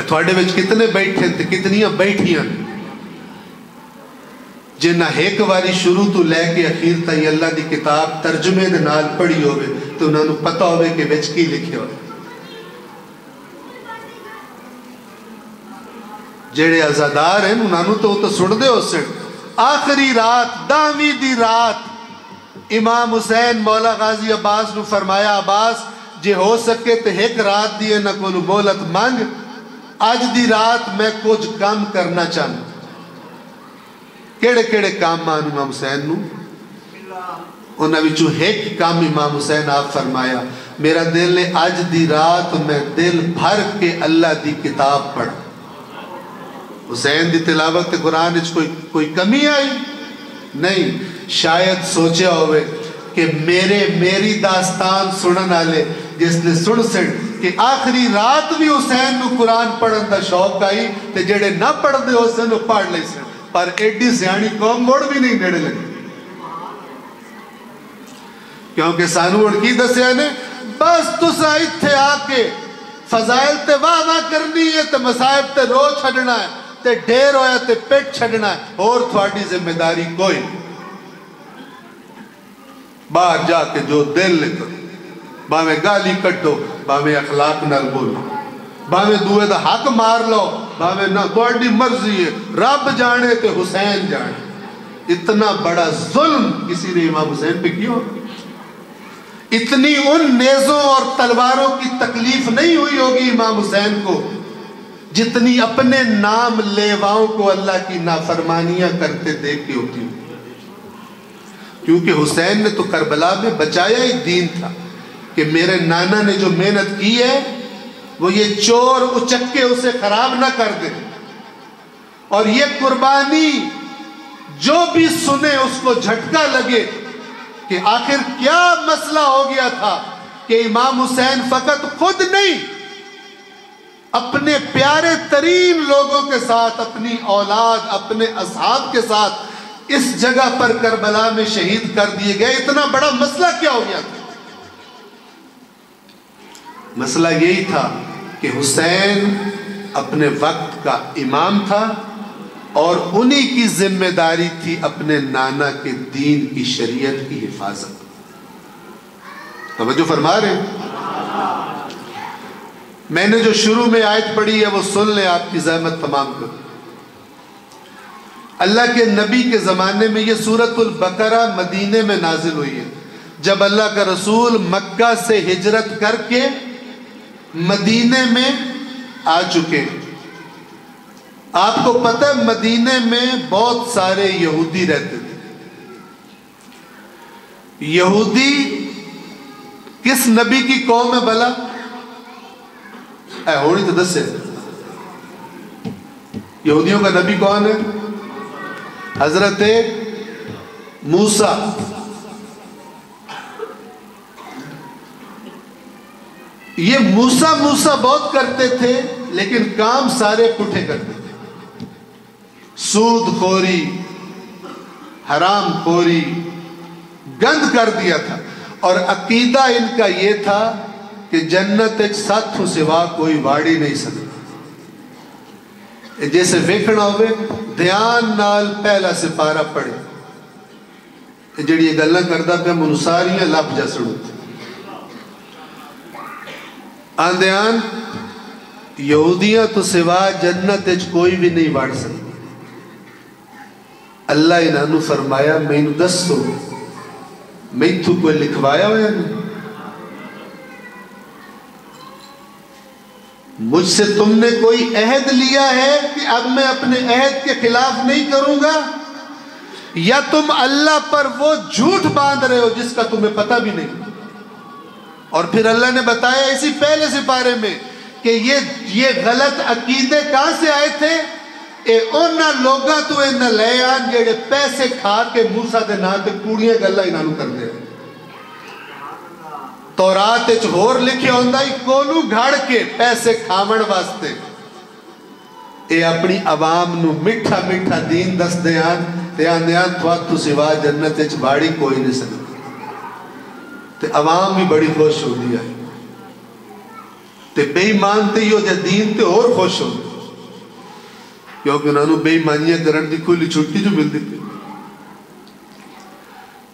تھوڑے وچ کتنے بیٹھے تے کتنیاں بیٹھیاں جنہ ایک واری شروع تو لے کے اخیر تائی اللہ دی کتاب ترجمے دے نال پڑھی ہوئے تو انہوں نے پتہ ہوئے کہ وچ کی لکھے ہوئے جیڑے عزادار ہیں انہوں تو سن دے ہو سن آخری رات 10ویں دی رات امام حسین مولا غازی عباس نو فرمایا عباس جے ہو سکے تے ایک رات دیئے نہ کولو مولت مانگ آج دی رات میں کچھ کام کرنا چاہوں کیڑے کیڑے کام مان امام حسین نو انہاں وچوں ایک کام امام حسین آپ فرمایا میرا دل نے آج دی رات میں دل بھر کے اللہ دی کتاب پڑھ حسین دی تلاوت قرآن وچ کوئی کمی آئی نہیں شاید سوچیا ہوئے کہ میری داستان سنن والے جس نے سن کہ آخری رات بھی حسین نو قرآن پڑھن دا شوق آئی تے جڑے نہ پڑھ دے حسین نو پڑھ لے سن پر ایڈی سیانی قوم موڑ بھی نہیں نیڑے لگی کیونکہ سانو اڑ کی دسیا نے بس تسا ایتھے آ کے فضائل تے واہ کرنی ہے تے مصائب تے رو چھڑنا ہے تے ڈیر ہویا تے پیٹ چھڑنا ہے اور تھوڑی ذمہ داری کوئی باہر جا کے جو دل لکھو باویں گالی کٹو باویں اخلاق نال بولو باویں دوئے دا حق مار لو باویں نہ توڑی مرضی ہے رب جانے تے حسین جانے اتنا بڑا ظلم کسی نے امام حسین پہ کیوں اتنی ان نیزوں اور تلواروں کی تکلیف نہیں ہوئی ہوگی امام حسین کو جتنی اپنے نام لیواؤں کو اللہ کی نافرمانیاں کرتے دیکھ کے ہوتی کیونکہ حسین نے تو کربلا میں بچایا ہی دین تھا کہ میرے نانا نے جو محنت کی ہے وہ یہ چور اچکے اسے خراب نہ کر دے اور یہ قربانی جو بھی سنے اس کو جھٹکا لگے کہ آخر کیا مسئلہ ہو گیا تھا کہ امام حسین فقط خود نہیں اپنے پیارے ترین لوگوں کے ساتھ اپنی اولاد اپنے اصحاب کے ساتھ اس جگہ پر کربلا میں شہید کر دیے گئے اتنا بڑا مسئلہ کیا ہو گیا تھا مسئلہ یہی تھا کہ حسین اپنے وقت کا امام تھا اور انہی کی ذمہ داری تھی اپنے نانا کے دین کی شریعت کی حفاظت توجہ فرما رہے ہیں میں نے جو شروع میں آیت پڑھی ہے وہ سن لیں آپ کی زحمت تمام کر اللہ کے نبی کے زمانے میں یہ سورۃ البقرہ مدینے میں نازل ہوئی ہے جب اللہ کا رسول مکہ سے ہجرت کر کے مدینے میں آ چکے آپ کو پتہ ہے مدینے میں بہت سارے یہودی رہتے تھے یہودی کس نبی کی قوم ہے بھلا اے ہوڑی تو دس ہے یہودیوں کا نبی کون ہے حضرت موسیٰ یہ موسیٰ بہت کرتے تھے لیکن کام سارے پٹھے کرتے تھے سود خوری حرام خوری گند کر دیا تھا اور عقیدہ ان کا یہ تھا کہ جنت ایک ساتھ سوا کوئی واڑی نہیں سکتا جیسے ویکھنا ہوئے دھیان نال پہلا سپارہ پڑھے. جڑی یہ گلاں کردا پیا مینوں ساریاں لب جا سڑو. آندیان یہودیاں تو سوا جنت وچ کوئی بھی نہیں وڑ سکتا. اللہ انہاں نوں فرمایا مینوں دسو میتھوں کوئی لکھوایا ہوا نہیں؟ مجھ سے تم نے کوئی عہد لیا ہے کہ اب میں اپنے عہد کے خلاف نہیں کروں گا، یا تم اللہ پر وہ جھوٹ باندھ رہے ہو جس کا تمہیں پتہ بھی نہیں؟ اور پھر اللہ نے بتایا اسی پہلے سپارے میں کہ یہ غلط عقیدے کہاں سے آئے تھے؟ اے اونا لوگاں تو انہاں لے آن جڑے پیسے کھا کے موسیٰ دے نام تے کوڑیاں گلاں انہاں نوں کردے ہیں. تورات وچ ہور لکھیا ہوندا ہی کولو گھڑ کے پیسے کھاون واسطے. اے اپنی عوام نوں میٹھا میٹھا دین دس دیان تے آندیان تو سوا جنت وچ باڑی کوئی نہیں سکتا. تے عوام بھی بڑی خوش ہو دیا ہے تے بے ایمان تے یو جا دین تے اور خوش ہو دیا کیونکہ انہوں نے بے ایمانیاں کرن دی کھلی چھٹی جو مل دی.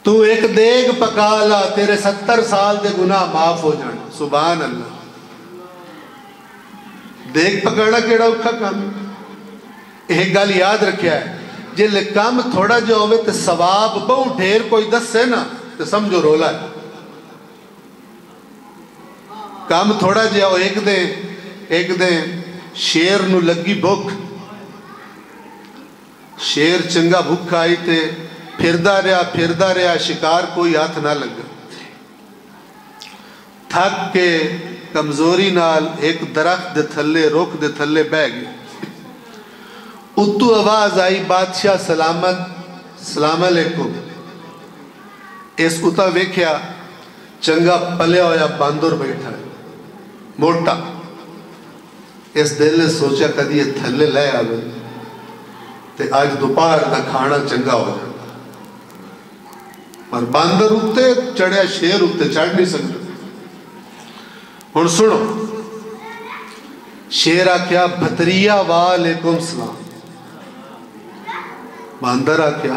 تو ایک دیگ پکا لا تیرے 70 سال دے گناہ معاف ہو جان. سبحان اللہ. دیگ پکانا کیڑا اوکھا کام. ایک گل یاد رکھیا ہے جے لے کام تھوڑا جو ہوئے تے ثواب بہو ڈھیر کوئی دس سے نا تے سمجھو رولا ہے. کام تھوڑا جا ہو ایک دیں شیر نو لگی بھوک. شیر چنگا بھوک آئی تے پھردا رہا شکار کوئی ہاتھ نہ لگا. تھک کے کمزوری نال ایک درخت دے تھلے روک دے تھلے بہ گئے. اتو آواز آئی بادشاہ سلامت سلام علیکم. اس اتا ویکھیا چنگا پلیا ہویا باندر بیٹھا ہے موٹا. اس دل نے سوچا کدی یہ تھلے لے آوے تے آج دوپہر دا کھانا چنگا ہو جائے. پر باندر اتے چڑھیا شیر اتے چڑھ نہیں سکتا. ہن سنو شیر آکھیا بھتریا وعلیکم السلام. باندر آکھیا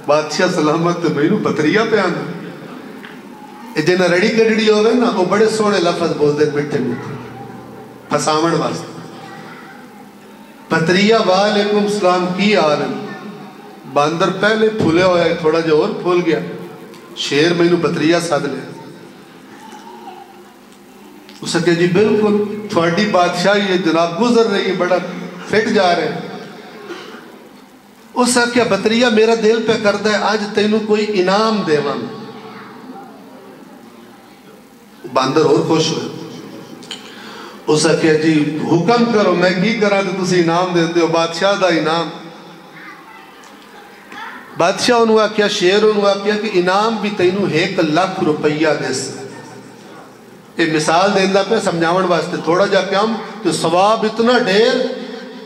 بادشاہ سلامت تے مینوں بھتریا پہ آنا. جنہیں رڑی کڑڑی ہوئے نا وہ بڑے سونے لفظ بول دے مٹھے مٹھے پھساون واسطے. بھتریا وعلیکم السلام کی حال ہے؟ باندر پہلے پھولے ہویا ہے تھوڑا جو اور پھول گیا. شیر مینوں بھتریا ساد لیا. اسے کہ جی بالکل تھوڑی بادشاہی یہ جناب گزر رہی ہے بڑا فٹ جا رہے ہیں. اسے کہ بھتریا میرا دل پہ کردہ ہے آج تینوں کوئی انعام دیواں. باندر اور خوش ہوئے. اسے کہ جی حکم کرو میں کی کرا تو تسی انعام دیتے ہو. بادشاہ دا انعام. بادشاہ انہوں آکیا شیر انہوں آکیا کہ انعام بھی تینوں 1 لاکھ روپیہ دیس. ایک مثال دیندہ پہ سمجھاون واسطے تھوڑا جا کام تو ثواب اتنا ڈھیر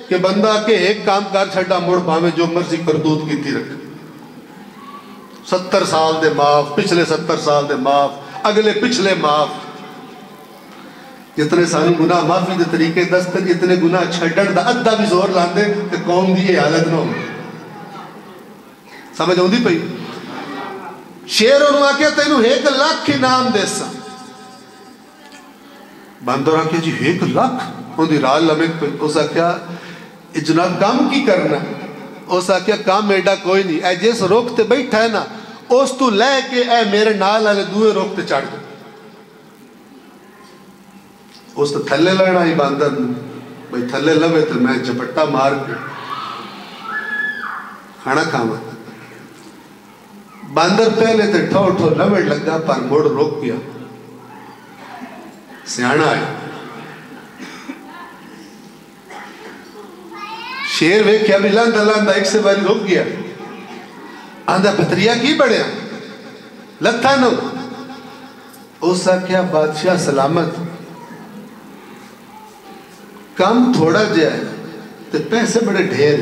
کہ بندہ کے ایک کام کار چھڑا مڑ پاویں جو مرضی کردود کیتی رکھ. 70 سال دے معاف پچھلے 70 سال دے معاف اگلے پچھلے معاف. جتنے ساری گناہ معافی دے طریقے دستر جتنے گناہ چھڑن دا ادھا بھی زور لاندے کہ قوم دی یہ حالت نہ ہو. سمجھ ہوندی پئی. شیر انہوں آکیا تینوں 1 لاکھ انعام دیسا. باندر آکیا جی 1 لاکھ ہوندی رال لمک پہ. اس آکیا جناب کام کی کرنا. اس آکیا کام ایڈا کوئی نہیں اے جس روکتے بیٹھا ہے نا اس تو لے کے اے میرے نال والے دوئے روکتے چڑھ گئے. اس تو تھلے لڑنا ہی باندر بھئی تھلے لوے تو میں چپٹا مار کے کھانا کھاوا. باندر پہلے تو ٹھو ٹھو لوڑ لگا پر موڑ روک گیا. سیانا آئے. شیر ویکھیا بھی لاندہ لاندہ ایک سے باری روک گیا. آندھا بھتریا کی بڑھیا لتھا نو. اسا کیا بادشاہ سلامت کام تھوڑا جائے تو پیسے بڑے ڈھیر.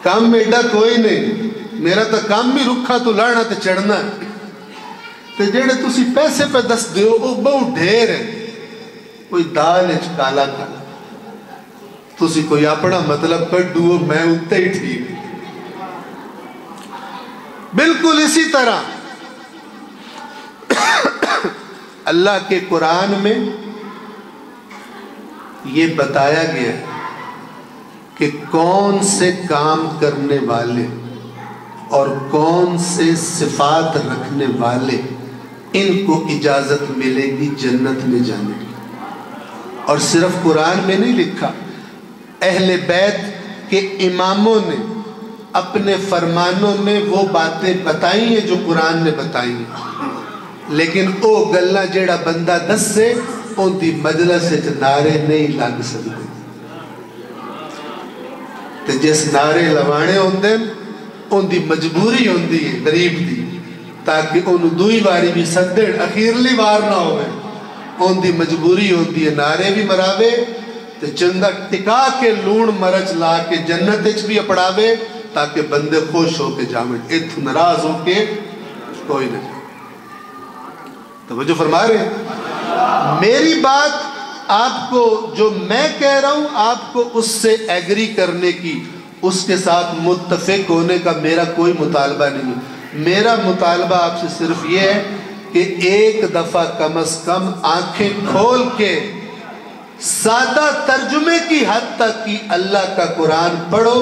کام میں ایڈا کوئی نہیں میرا تو کام بھی رکھا تو لڑنا تو چڑھنا تو جیڑے تسی پیسے پہ دس دیو وہ بہت ڈھیر ہے. کوئی دال کالا کالا، تسی کوئی اپنا مطلب کڈو، میں اتنے ہی ٹھیک۔ بالکل اسی طرح اللہ کے قرآن میں یہ بتایا گیا کہ کون سے کام کرنے والے اور کون سے صفات رکھنے والے ان کو اجازت ملے گی جنت میں جانے کی۔ اور صرف قرآن میں نہیں لکھا، اہل بیت کے اماموں نے اپنے فرمانوں میں وہ باتیں بتائی ہیں جو قرآن نے بتائی ہیں، لیکن او گلہ جیڑا بندہ دس سے ان دی مجلس سے نعرے نہیں لگ سکتے، تے جس نعرے لوانے ہوندے ان دی مجبوری ہوندی ہے غریب دی، تاکہ ان دوئی باری بھی سدن اخیرلی بار نہ ہوئے، ان دی مجبوری ہوندی ہے نعرے بھی مراوے تے چندہ ٹکا کے لون مرچ لا کے جنت اچ بھی اپڑاوے تاکہ بندے خوش ہو کے جامن، اتھ ناراض ہو کے کوئی نہیں۔ توجہ فرما رہے ہیں؟ میری بات آپ کو جو میں کہہ رہا ہوں آپ کو اس سے ایگری کرنے کی، اس کے ساتھ متفق ہونے کا میرا کوئی مطالبہ نہیں ہے۔ میرا مطالبہ آپ سے صرف یہ ہے کہ ایک دفعہ کم از کم آنکھیں کھول کے سادہ ترجمے کی حد تک کی اللہ کا قرآن پڑھو،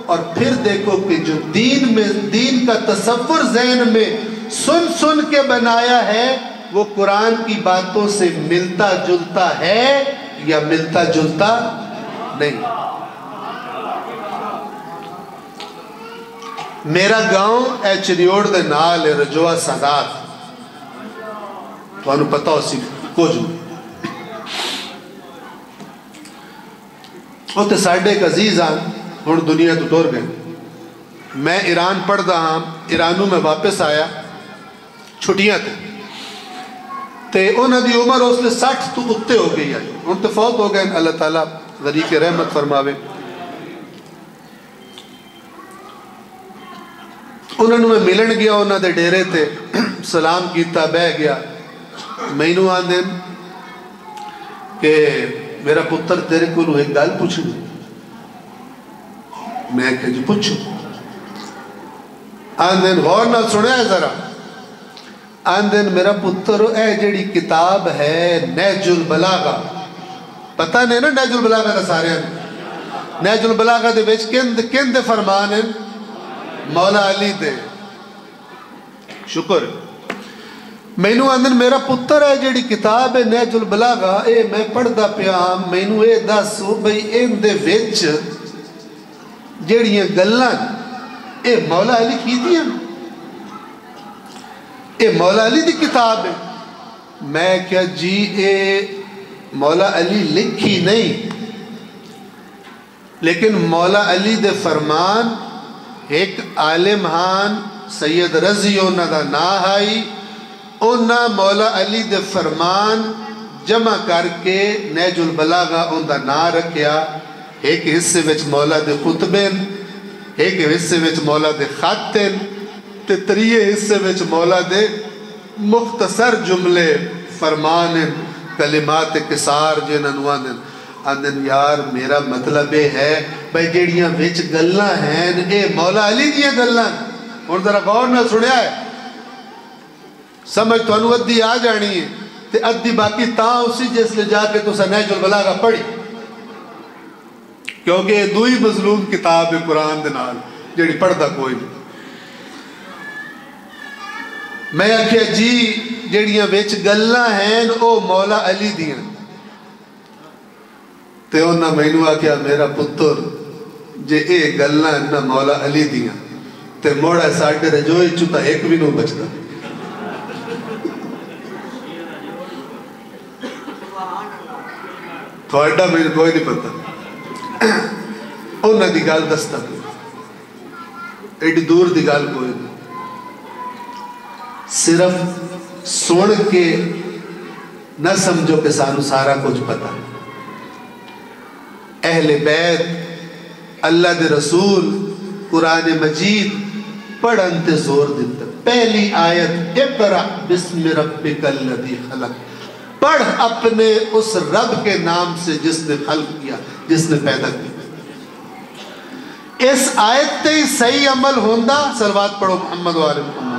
اور پھر دیکھو کہ جو دین کا تصور ذہن میں سن کے بنایا ہے وہ قرآن کی باتوں سے ملتا جلتا ہے یا ملتا جلتا نہیں۔ میرا گاؤں اے چریوڑ دے نال رجوع سادات، تو انہوں پتہ ہو سی کچھ وہ تے ساڑھے ایک عزیز آن ہون دنیا تو ٹور گئے۔ میں ایران پڑھ دا ہاں، ایرانوں میں واپس آیا چھٹیاں تے انہوں دی عمر اس لئے 60 تو اتے ہو گئی آئی، ان تے فوت ہو گئے، اللہ تعالیٰ غریق رحمت فرماوے۔ انہوں نے ملن گیا، انہوں دے ڈیرے تے سلام کیتا، بہ گیا، میں نو آن دن کہ میرا پتر تیرے کو ایک گال پوچھنی، میں کہا جی پوچھو۔ آن دن غور نہ سنے ہے ذرا، آن دن میرا پتر اے جڑی کتاب ہے نہج البلاغہ، پتہ نہیں نا نہج البلاغہ دا سارے ہیں، نہج البلاغہ دے بیچ کن دے فرمان ہیں؟ مولا علی دے، شکر۔ میں نو آن دن میرا پتر ہے جڑی کتاب ہے نہج البلاغہ، اے میں پڑھ دا پیام، میں نو اے دا سو بھئی این دے بیچ جڑیاں گلان اے مولا علی کی دیا، اے مولا علی دی کتاب ہے۔ میں کیا جی اے مولا علی لکھی نہیں، لیکن مولا علی دے فرمان ایک عالم ہان سید رضی انہ دا نا آئی، انہ مولا علی دے فرمان جمع کر کے نہج البلاغہ ان دا نا رکھیا، ایک حصے وچ مولا دے خطبین، ایک حصے وچ مولا دے خاتن، تے تریے حصے وچ مولا دے مختصر جملے فرمان کلمات قصار جنانوانن۔ آندن یار میرا مطلب ہے بھائی جیڑیاں وچ گلنا ہیں اے مولا علی دیاں گلنا، اور ذرا غور نہ سنیا ہے، سمجھ تو انہوں ادھی آ جانی ہے، تے ادھی باقی تاں اسی جس لے جا کے تو سا نہج البلاغہ پڑھی، کیونکہ یہ دوئی مظلوم کتاب ہے قرآن دنال جیڑی پڑھ دا کوئی نہیں۔ میں آکھیا جی جیڑیاں ویچ گلنا ہیں او مولا علی دیاں، تے انہاں میں نو آکھیا میرا پتر جے اے گلنا نہ مولا علی دیاں تے موڑا ساڑھے رجوئی چوتا ایک بھی نو بچتا۔ تھوڑا میرے کوئی نہیں پتا، انہاں دی گال دستا ایڈی دور دی گال کوئی نہیں، صرف سوڑ کے نہ سمجھو کہ سانو سارا کچھ پتا۔ اہل بیت اللہ دے رسول قرآن مجید پڑھن تے زور دیتا، پہلی آیت اقرأ بسم ربک الذی خلق، پڑھ اپنے اس رب کے نام سے جس نے خلق کیا، جس نے پیدا کیا۔ اس آیت تے ہی صحیح عمل ہوندہ، صلوات پڑھو محمد و آل محمد۔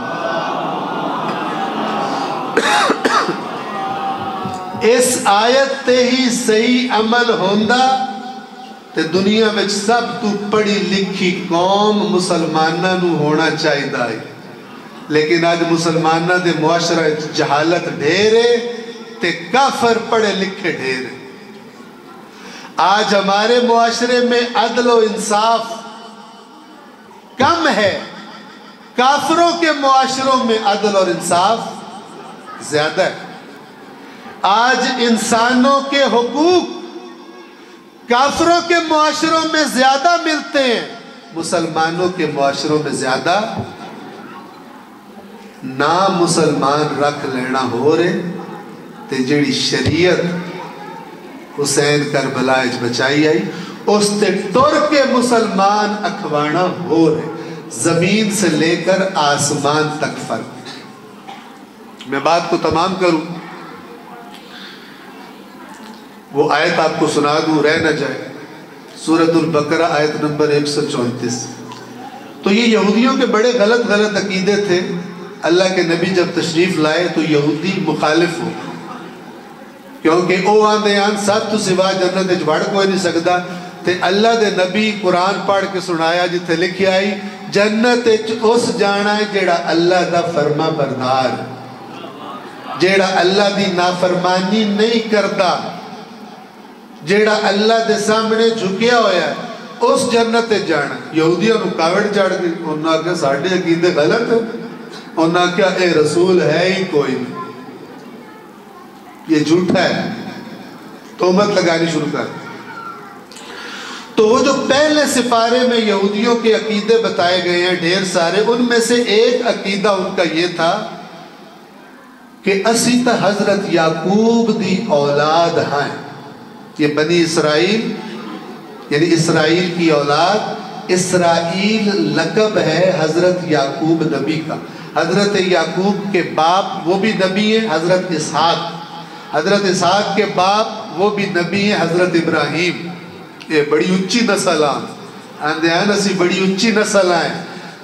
اس آیت تے ہی صحیح عمل ہوندہ تے دنیا میں سب تو پڑھی لکھی قوم مسلمانہ نو ہونا چاہیے ہے، لیکن آج مسلمانہ دے معاشرہ جہالت ڈھیرے تے کافر پڑھے لکھے ڈھیرے۔ آج ہمارے معاشرے میں عدل و انصاف کم ہے، کافروں کے معاشروں میں عدل اور انصاف زیادہ ہے۔ آج انسانوں کے حقوق کافروں کے معاشروں میں زیادہ ملتے ہیں، مسلمانوں کے معاشروں میں زیادہ نام مسلمان رکھ لینا ہو رہے تے جڑی شریعت حسین کربلا اچ بچائی آئی اس تے ٹر کے مسلمان اکھوانا ہو رہے، زمین سے لے کر آسمان تک فرق۔ میں بات کو تمام کروں، وہ آیت آپ کو سنا دوں رہ نہ جائے، سورۃ البقرہ آیت نمبر 134۔ تو یہ یہودیوں کے بڑے غلط عقیدے تھے۔ اللہ کے نبی جب تشریف لائے تو یہودی مخالف ہو، کیونکہ او آندے آن سات تو سوا جنت اجوڑ کوئی نہیں سکتا، تے اللہ دے نبی قرآن پڑھ کے سنایا جتے لکھی آئی جنت اس جانا ہے جیڑا اللہ دا فرما بردار، جیڑا اللہ دی نافرمانی نہیں کرتا، جیڑا اللہ دے سامنے جھکیا ہویا ہے، اس جنت جانا۔ یہودیوں نو کاوڑ چڑھ گئی، انہاں کہا ساڑھے عقیدے غلط ہے، انہاں کہا اے رسول ہے ہی کوئی نہیں، یہ جھوٹا ہے، تہمت لگانی شروع کر۔ تو وہ جو پہلے سپارے میں یہودیوں کے عقیدے بتائے گئے ہیں ڈھیر سارے، ان میں سے ایک عقیدہ ان کا یہ تھا کہ اسی تا حضرت یعقوب دی اولاد ہیں۔ یہ بنی اسرائیل یعنی اسرائیل کی اولاد، اسرائیل لقب ہے حضرت یعقوب نبی کا۔ حضرت یعقوب کے باپ وہ بھی نبی ہیں، حضرت اسحاق۔ حضرت اسحاق کے باپ وہ بھی نبی ہیں، حضرت ابراہیم۔ یہ بڑی اچھی نسل آندے ہیں، اسی بڑی اچھی نسل آئیں،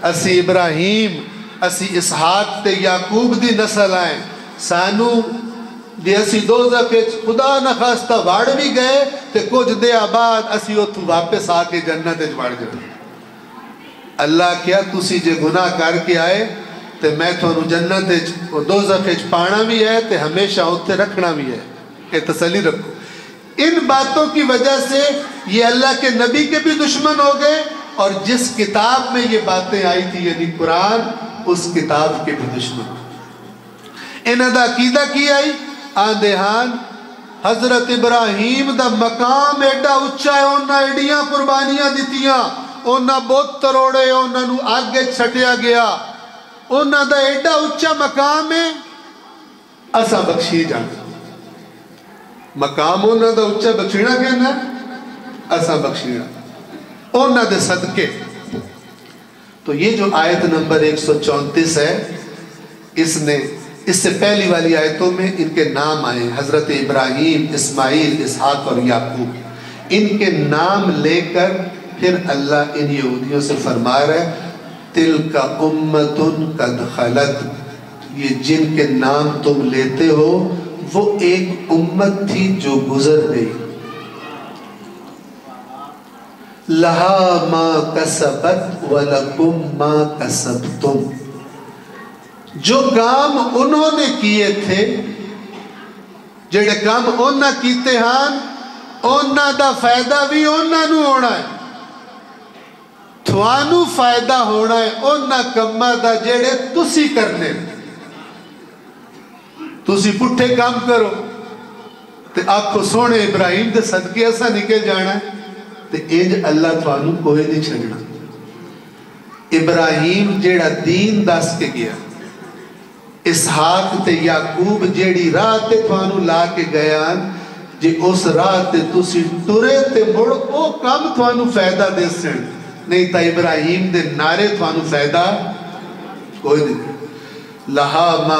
اسی ابراہیم اسی اسحاق تے یعقوب دی نسل آئیں۔ سانو جی اسی دوزخ خدا نخواستہ وڑ بھی گئے تے کچھ دے آباد اسی اتھو واپس آ کے جنت وڑ گئے۔ اللہ کیا تسی جے گناہ کر کے آئے تے میں تھانو جنت دوزخ پانا بھی ہے تے ہمیشہ اتھے رکھنا بھی ہے، کہ تسلی رکھو۔ ان باتوں کی وجہ سے یہ اللہ کے نبی کے بھی دشمن ہو گئے، اور جس کتاب میں یہ باتیں آئی تھی یعنی قرآن، اس کتاب کے بھی دشمن۔ انہاں دا عقیدہ کی آئی آندہان حضرت ابراہیم دا مقام ایڈا اچھا ہے، انہاں ایڈیاں قربانیاں دیتیاں، انہاں بہت تروڑے، انہاں نو آگے چھٹیا گیا، انہاں دا ایڈا اچھا مقام ہے، اسا بخشی جانا۔ مقام انہاں دا اچھا بخشینا کہنا ہے، اسا بخشینا انہاں دے صدقے۔ تو یہ جو آیت نمبر 134 ہے، اس سے پہلی والی آیتوں میں ان کے نام آئے، حضرت ابراہیم، اسماعیل، اسحاق اور یعقوب۔ ان کے نام لے کر پھر اللہ ان یہودیوں سے فرما رہا ہے تِلْكَ أُمَّةٌ قَدْ خَلَتْ، یہ جن کے نام تم لیتے ہو وہ ایک امت تھی جو گزر گئی، لَهَا مَا كَسَبَتْ وَلَكُمْ مَا كَسَبْتُمْ، جو کام انہوں نے کیے تھے، جڑے کام انہاں کیتے ہاں، انہاں دا فائدہ بھی انہاں نو ہونا ہے، تھوانو فائدہ ہونا ہے انہاں کمہ دا جڑے تسی کرنے۔ تسی پٹھے کام کرو تے آپ کو سونے ابراہیم دے صدقے ایسا نکل جانا ہے تے ایج اللہ تھوانو کوئی نہیں چھڑنا۔ ابراہیم جڑا دین دس کے گیا، اسحاق تے یعقوب جیڑی راہ تے تھوانو لا کے گیان، جی اس راہ تے تسی ٹرے تے مڑ او کام تھوانو فائدہ دے سن، نہیں تا ابراہیم دے نعرے تھوانو فائدہ کوئی نہیں۔ لہا ما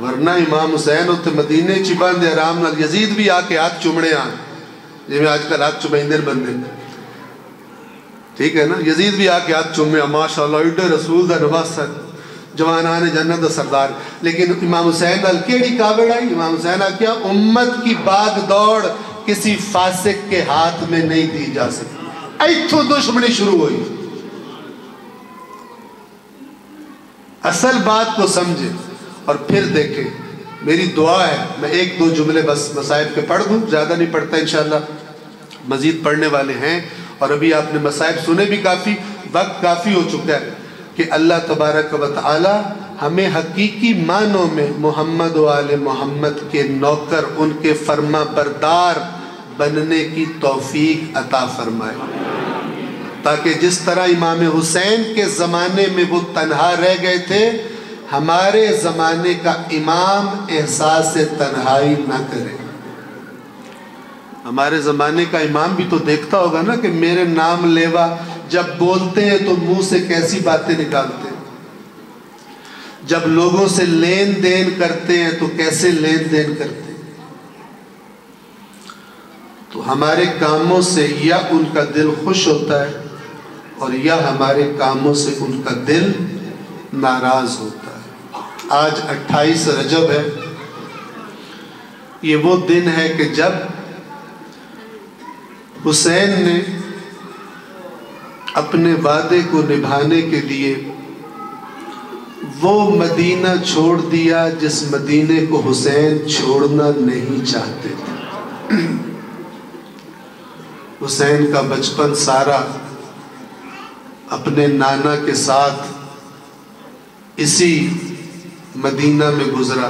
ورنہ امام حسین اتنے مدینے چ بندے آرام نال، یزید بھی آ کے ہاتھ چومنے آن جی میں آج کل ہاتھ چومیں بندے، ٹھیک ہے نا، یزید بھی آ کے ہاتھ چومے ماشاء اللہ ایڈے رسول دا نواسا جوانان جنت دا سردار. لیکن امام حسین نال کیڑی کاوڑ آئی؟ امام حسین آ کیا امت کی باغ دوڑ کسی فاسق کے ہاتھ میں نہیں دی جا سکتی. ایتھوں دشمنی شروع ہوئی. اصل بات کو سمجھے اور پھر دیکھیں. میری دعا ہے، میں ایک دو جملے بس مصائب کے پڑھ دوں، زیادہ نہیں پڑھتا انشاءاللہ، مزید پڑھنے والے ہیں اور ابھی آپ نے مصائب سنے بھی کافی، وقت کافی ہو چکا ہے کہ اللہ تبارک و تعالی ہمیں حقیقی معنوں میں محمد و آل محمد کے نوکر، ان کے فرما بردار بننے کی توفیق عطا فرمائے، تاکہ جس طرح امام حسین کے زمانے میں وہ تنہا رہ گئے تھے، ہمارے زمانے کا امام احساس تنہائی نہ کرے. ہمارے زمانے کا امام بھی تو دیکھتا ہوگا نا کہ میرے نام لیوا جب بولتے ہیں تو منہ سے کیسی باتیں نکالتے ہیں، جب لوگوں سے لین دین کرتے ہیں تو کیسے لین دین کرتے ہیں. تو ہمارے کاموں سے یا ان کا دل خوش ہوتا ہے اور یا ہمارے کاموں سے ان کا دل ناراض ہوتا ہے. آج 28 رجب ہے. یہ وہ دن ہے کہ جب حسین نے اپنے وعدے کو نبھانے کے لیے وہ مدینہ چھوڑ دیا جس مدینے کو حسین چھوڑنا نہیں چاہتے تھے. حسین کا بچپن سارا اپنے نانا کے ساتھ اسی مدینہ میں گزرا.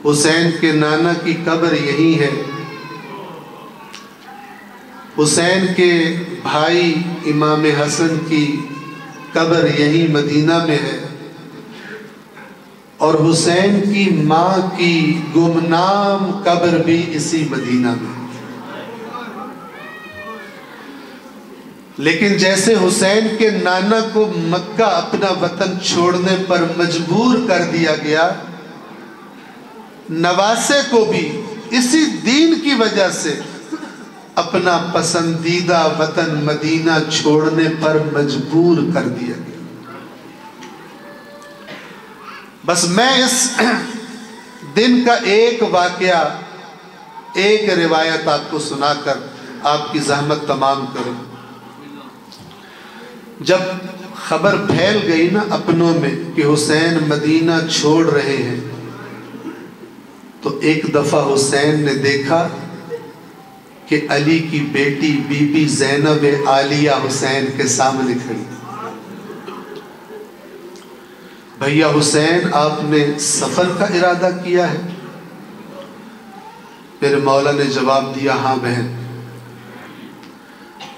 حسین کے نانا کی قبر یہی ہے. حسین کے بھائی امام حسن کی قبر یہی مدینہ میں ہے، اور حسین کی ماں کی گمنام قبر بھی اسی مدینہ میں. لیکن جیسے حسین کے نانا کو مکہ اپنا وطن چھوڑنے پر مجبور کر دیا گیا، نواسے کو بھی اسی دین کی وجہ سے اپنا پسندیدہ وطن مدینہ چھوڑنے پر مجبور کر دیا گیا. بس میں اس دن کا ایک واقعہ، ایک روایت آپ کو سنا کر آپ کی زحمت تمام کروں. جب خبر پھیل گئی نا اپنوں میں کہ حسین مدینہ چھوڑ رہے ہیں، تو ایک دفعہ حسین نے دیکھا کہ علی کی بیٹی بی بی زینب عالیہ حسین کے سامنے کھڑی. بھیا حسین آپ نے سفر کا ارادہ کیا ہے؟ میرے مولا نے جواب دیا، ہاں بہن،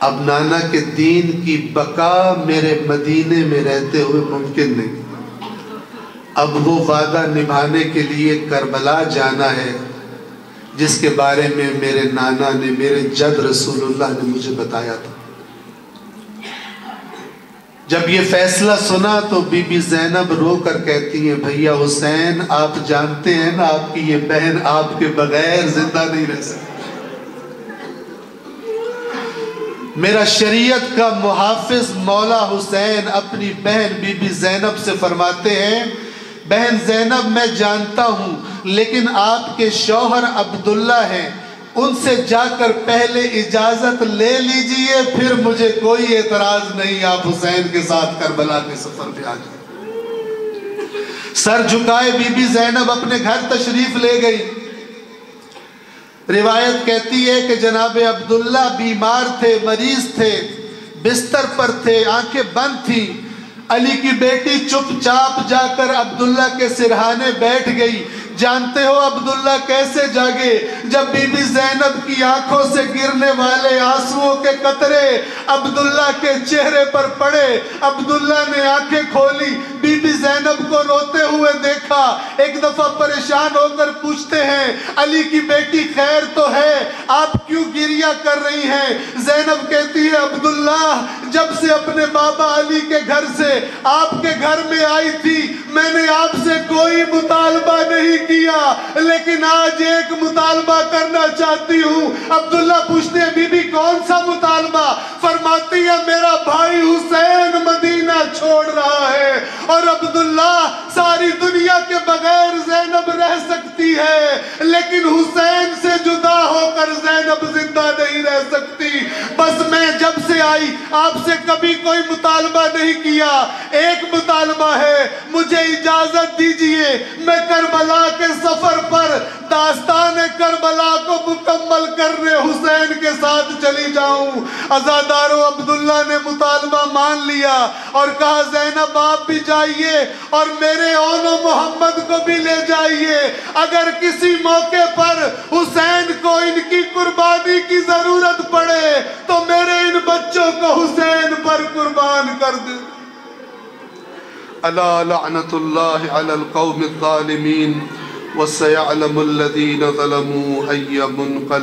اب نانا کے دین کی بقا میرے مدینے میں رہتے ہوئے ممکن نہیں. اب وہ وعدہ نبھانے کے لیے کربلا جانا ہے جس کے بارے میں میرے نانا نے، میرے جد رسول اللہ نے مجھے بتایا تھا. جب یہ فیصلہ سنا تو بی بی زینب رو کر کہتی ہیں، بھیا حسین آپ جانتے ہیں نا آپ کی یہ بہن آپ کے بغیر زندہ نہیں رہ سکتی. میرا شریعت کا محافظ مولا حسین اپنی بہن بی بی زینب سے فرماتے ہیں، بہن زینب میں جانتا ہوں لیکن آپ کے شوہر عبداللہ ہیں، ان سے جا کر پہلے اجازت لے لیجئے، پھر مجھے کوئی اعتراض نہیں، آپ حسین کے ساتھ کربلا کے سفر پہ آ جائیں. سر جھکائے بی بی زینب اپنے گھر تشریف لے گئی. روایت کہتی ہے کہ جناب عبداللہ بیمار تھے، مریض تھے، بستر پر تھے، آنکھیں بند تھیں. علی کی بیٹی چپ چاپ جا کر عبداللہ کے سرہانے بیٹھ گئی. جانتے ہو عبداللہ کیسے جاگے؟ جب بی بی زینب کی آنکھوں سے گرنے والے آنسوؤں کے قطرے عبداللہ کے چہرے پر پڑے. عبداللہ نے آنکھیں کھولی، بی بی زینب کو روتے ہوئے دیکھا. ایک دفعہ پریشان ہو کر پوچھتے ہیں، علی کی بیٹی خیر تو ہے؟ آپ کیوں گریہ کر رہی ہیں؟ زینب کہتی ہے، عبداللہ جب سے اپنے بابا علی کے گھر سے آپ کے گھر میں آئی تھی میں نے آپ سے کوئی مطالبہ نہیں کیا، لیکن آج ایک مطالبہ کرنا چاہتی ہوں۔ عبداللہ پوچھتے ہیں بی بی کون سا مطالبہ؟ فرماتی ہے میرا بھائی حسین مدینہ چھوڑ رہا ہے، اور عبداللہ ساری دنیا کے بغیر زینب رہ سکتی ہے، لیکن حسین سے جدا ہو کر زینب زندہ نہیں رہ سکتی۔ بس میں جب سے آئی آپ سے کبھی کوئی مطالبہ نہیں کیا، ایک مطالبہ ہے، مجھے اجازت دیجئے میں کربلا کے سفر پر داستان کربلا کو مکمل کرنے حسین کے ساتھ چلی جاؤں۔ عزادارو عبداللہ نے مطالبہ مان لیا اور کہا زینب آپ بھی جائیے اور میرے اون و محمد کو بھی لے جائیے، اگر کسی موقع پر حسین کو ان کی قربانی کی ضرورت پڑے تو میرے ان بچوں کو حسین پر قربان کر دے۔ الا لعنت اللہ علی القوم الظالمین وسيعلم الذين ظلموا أي منقلب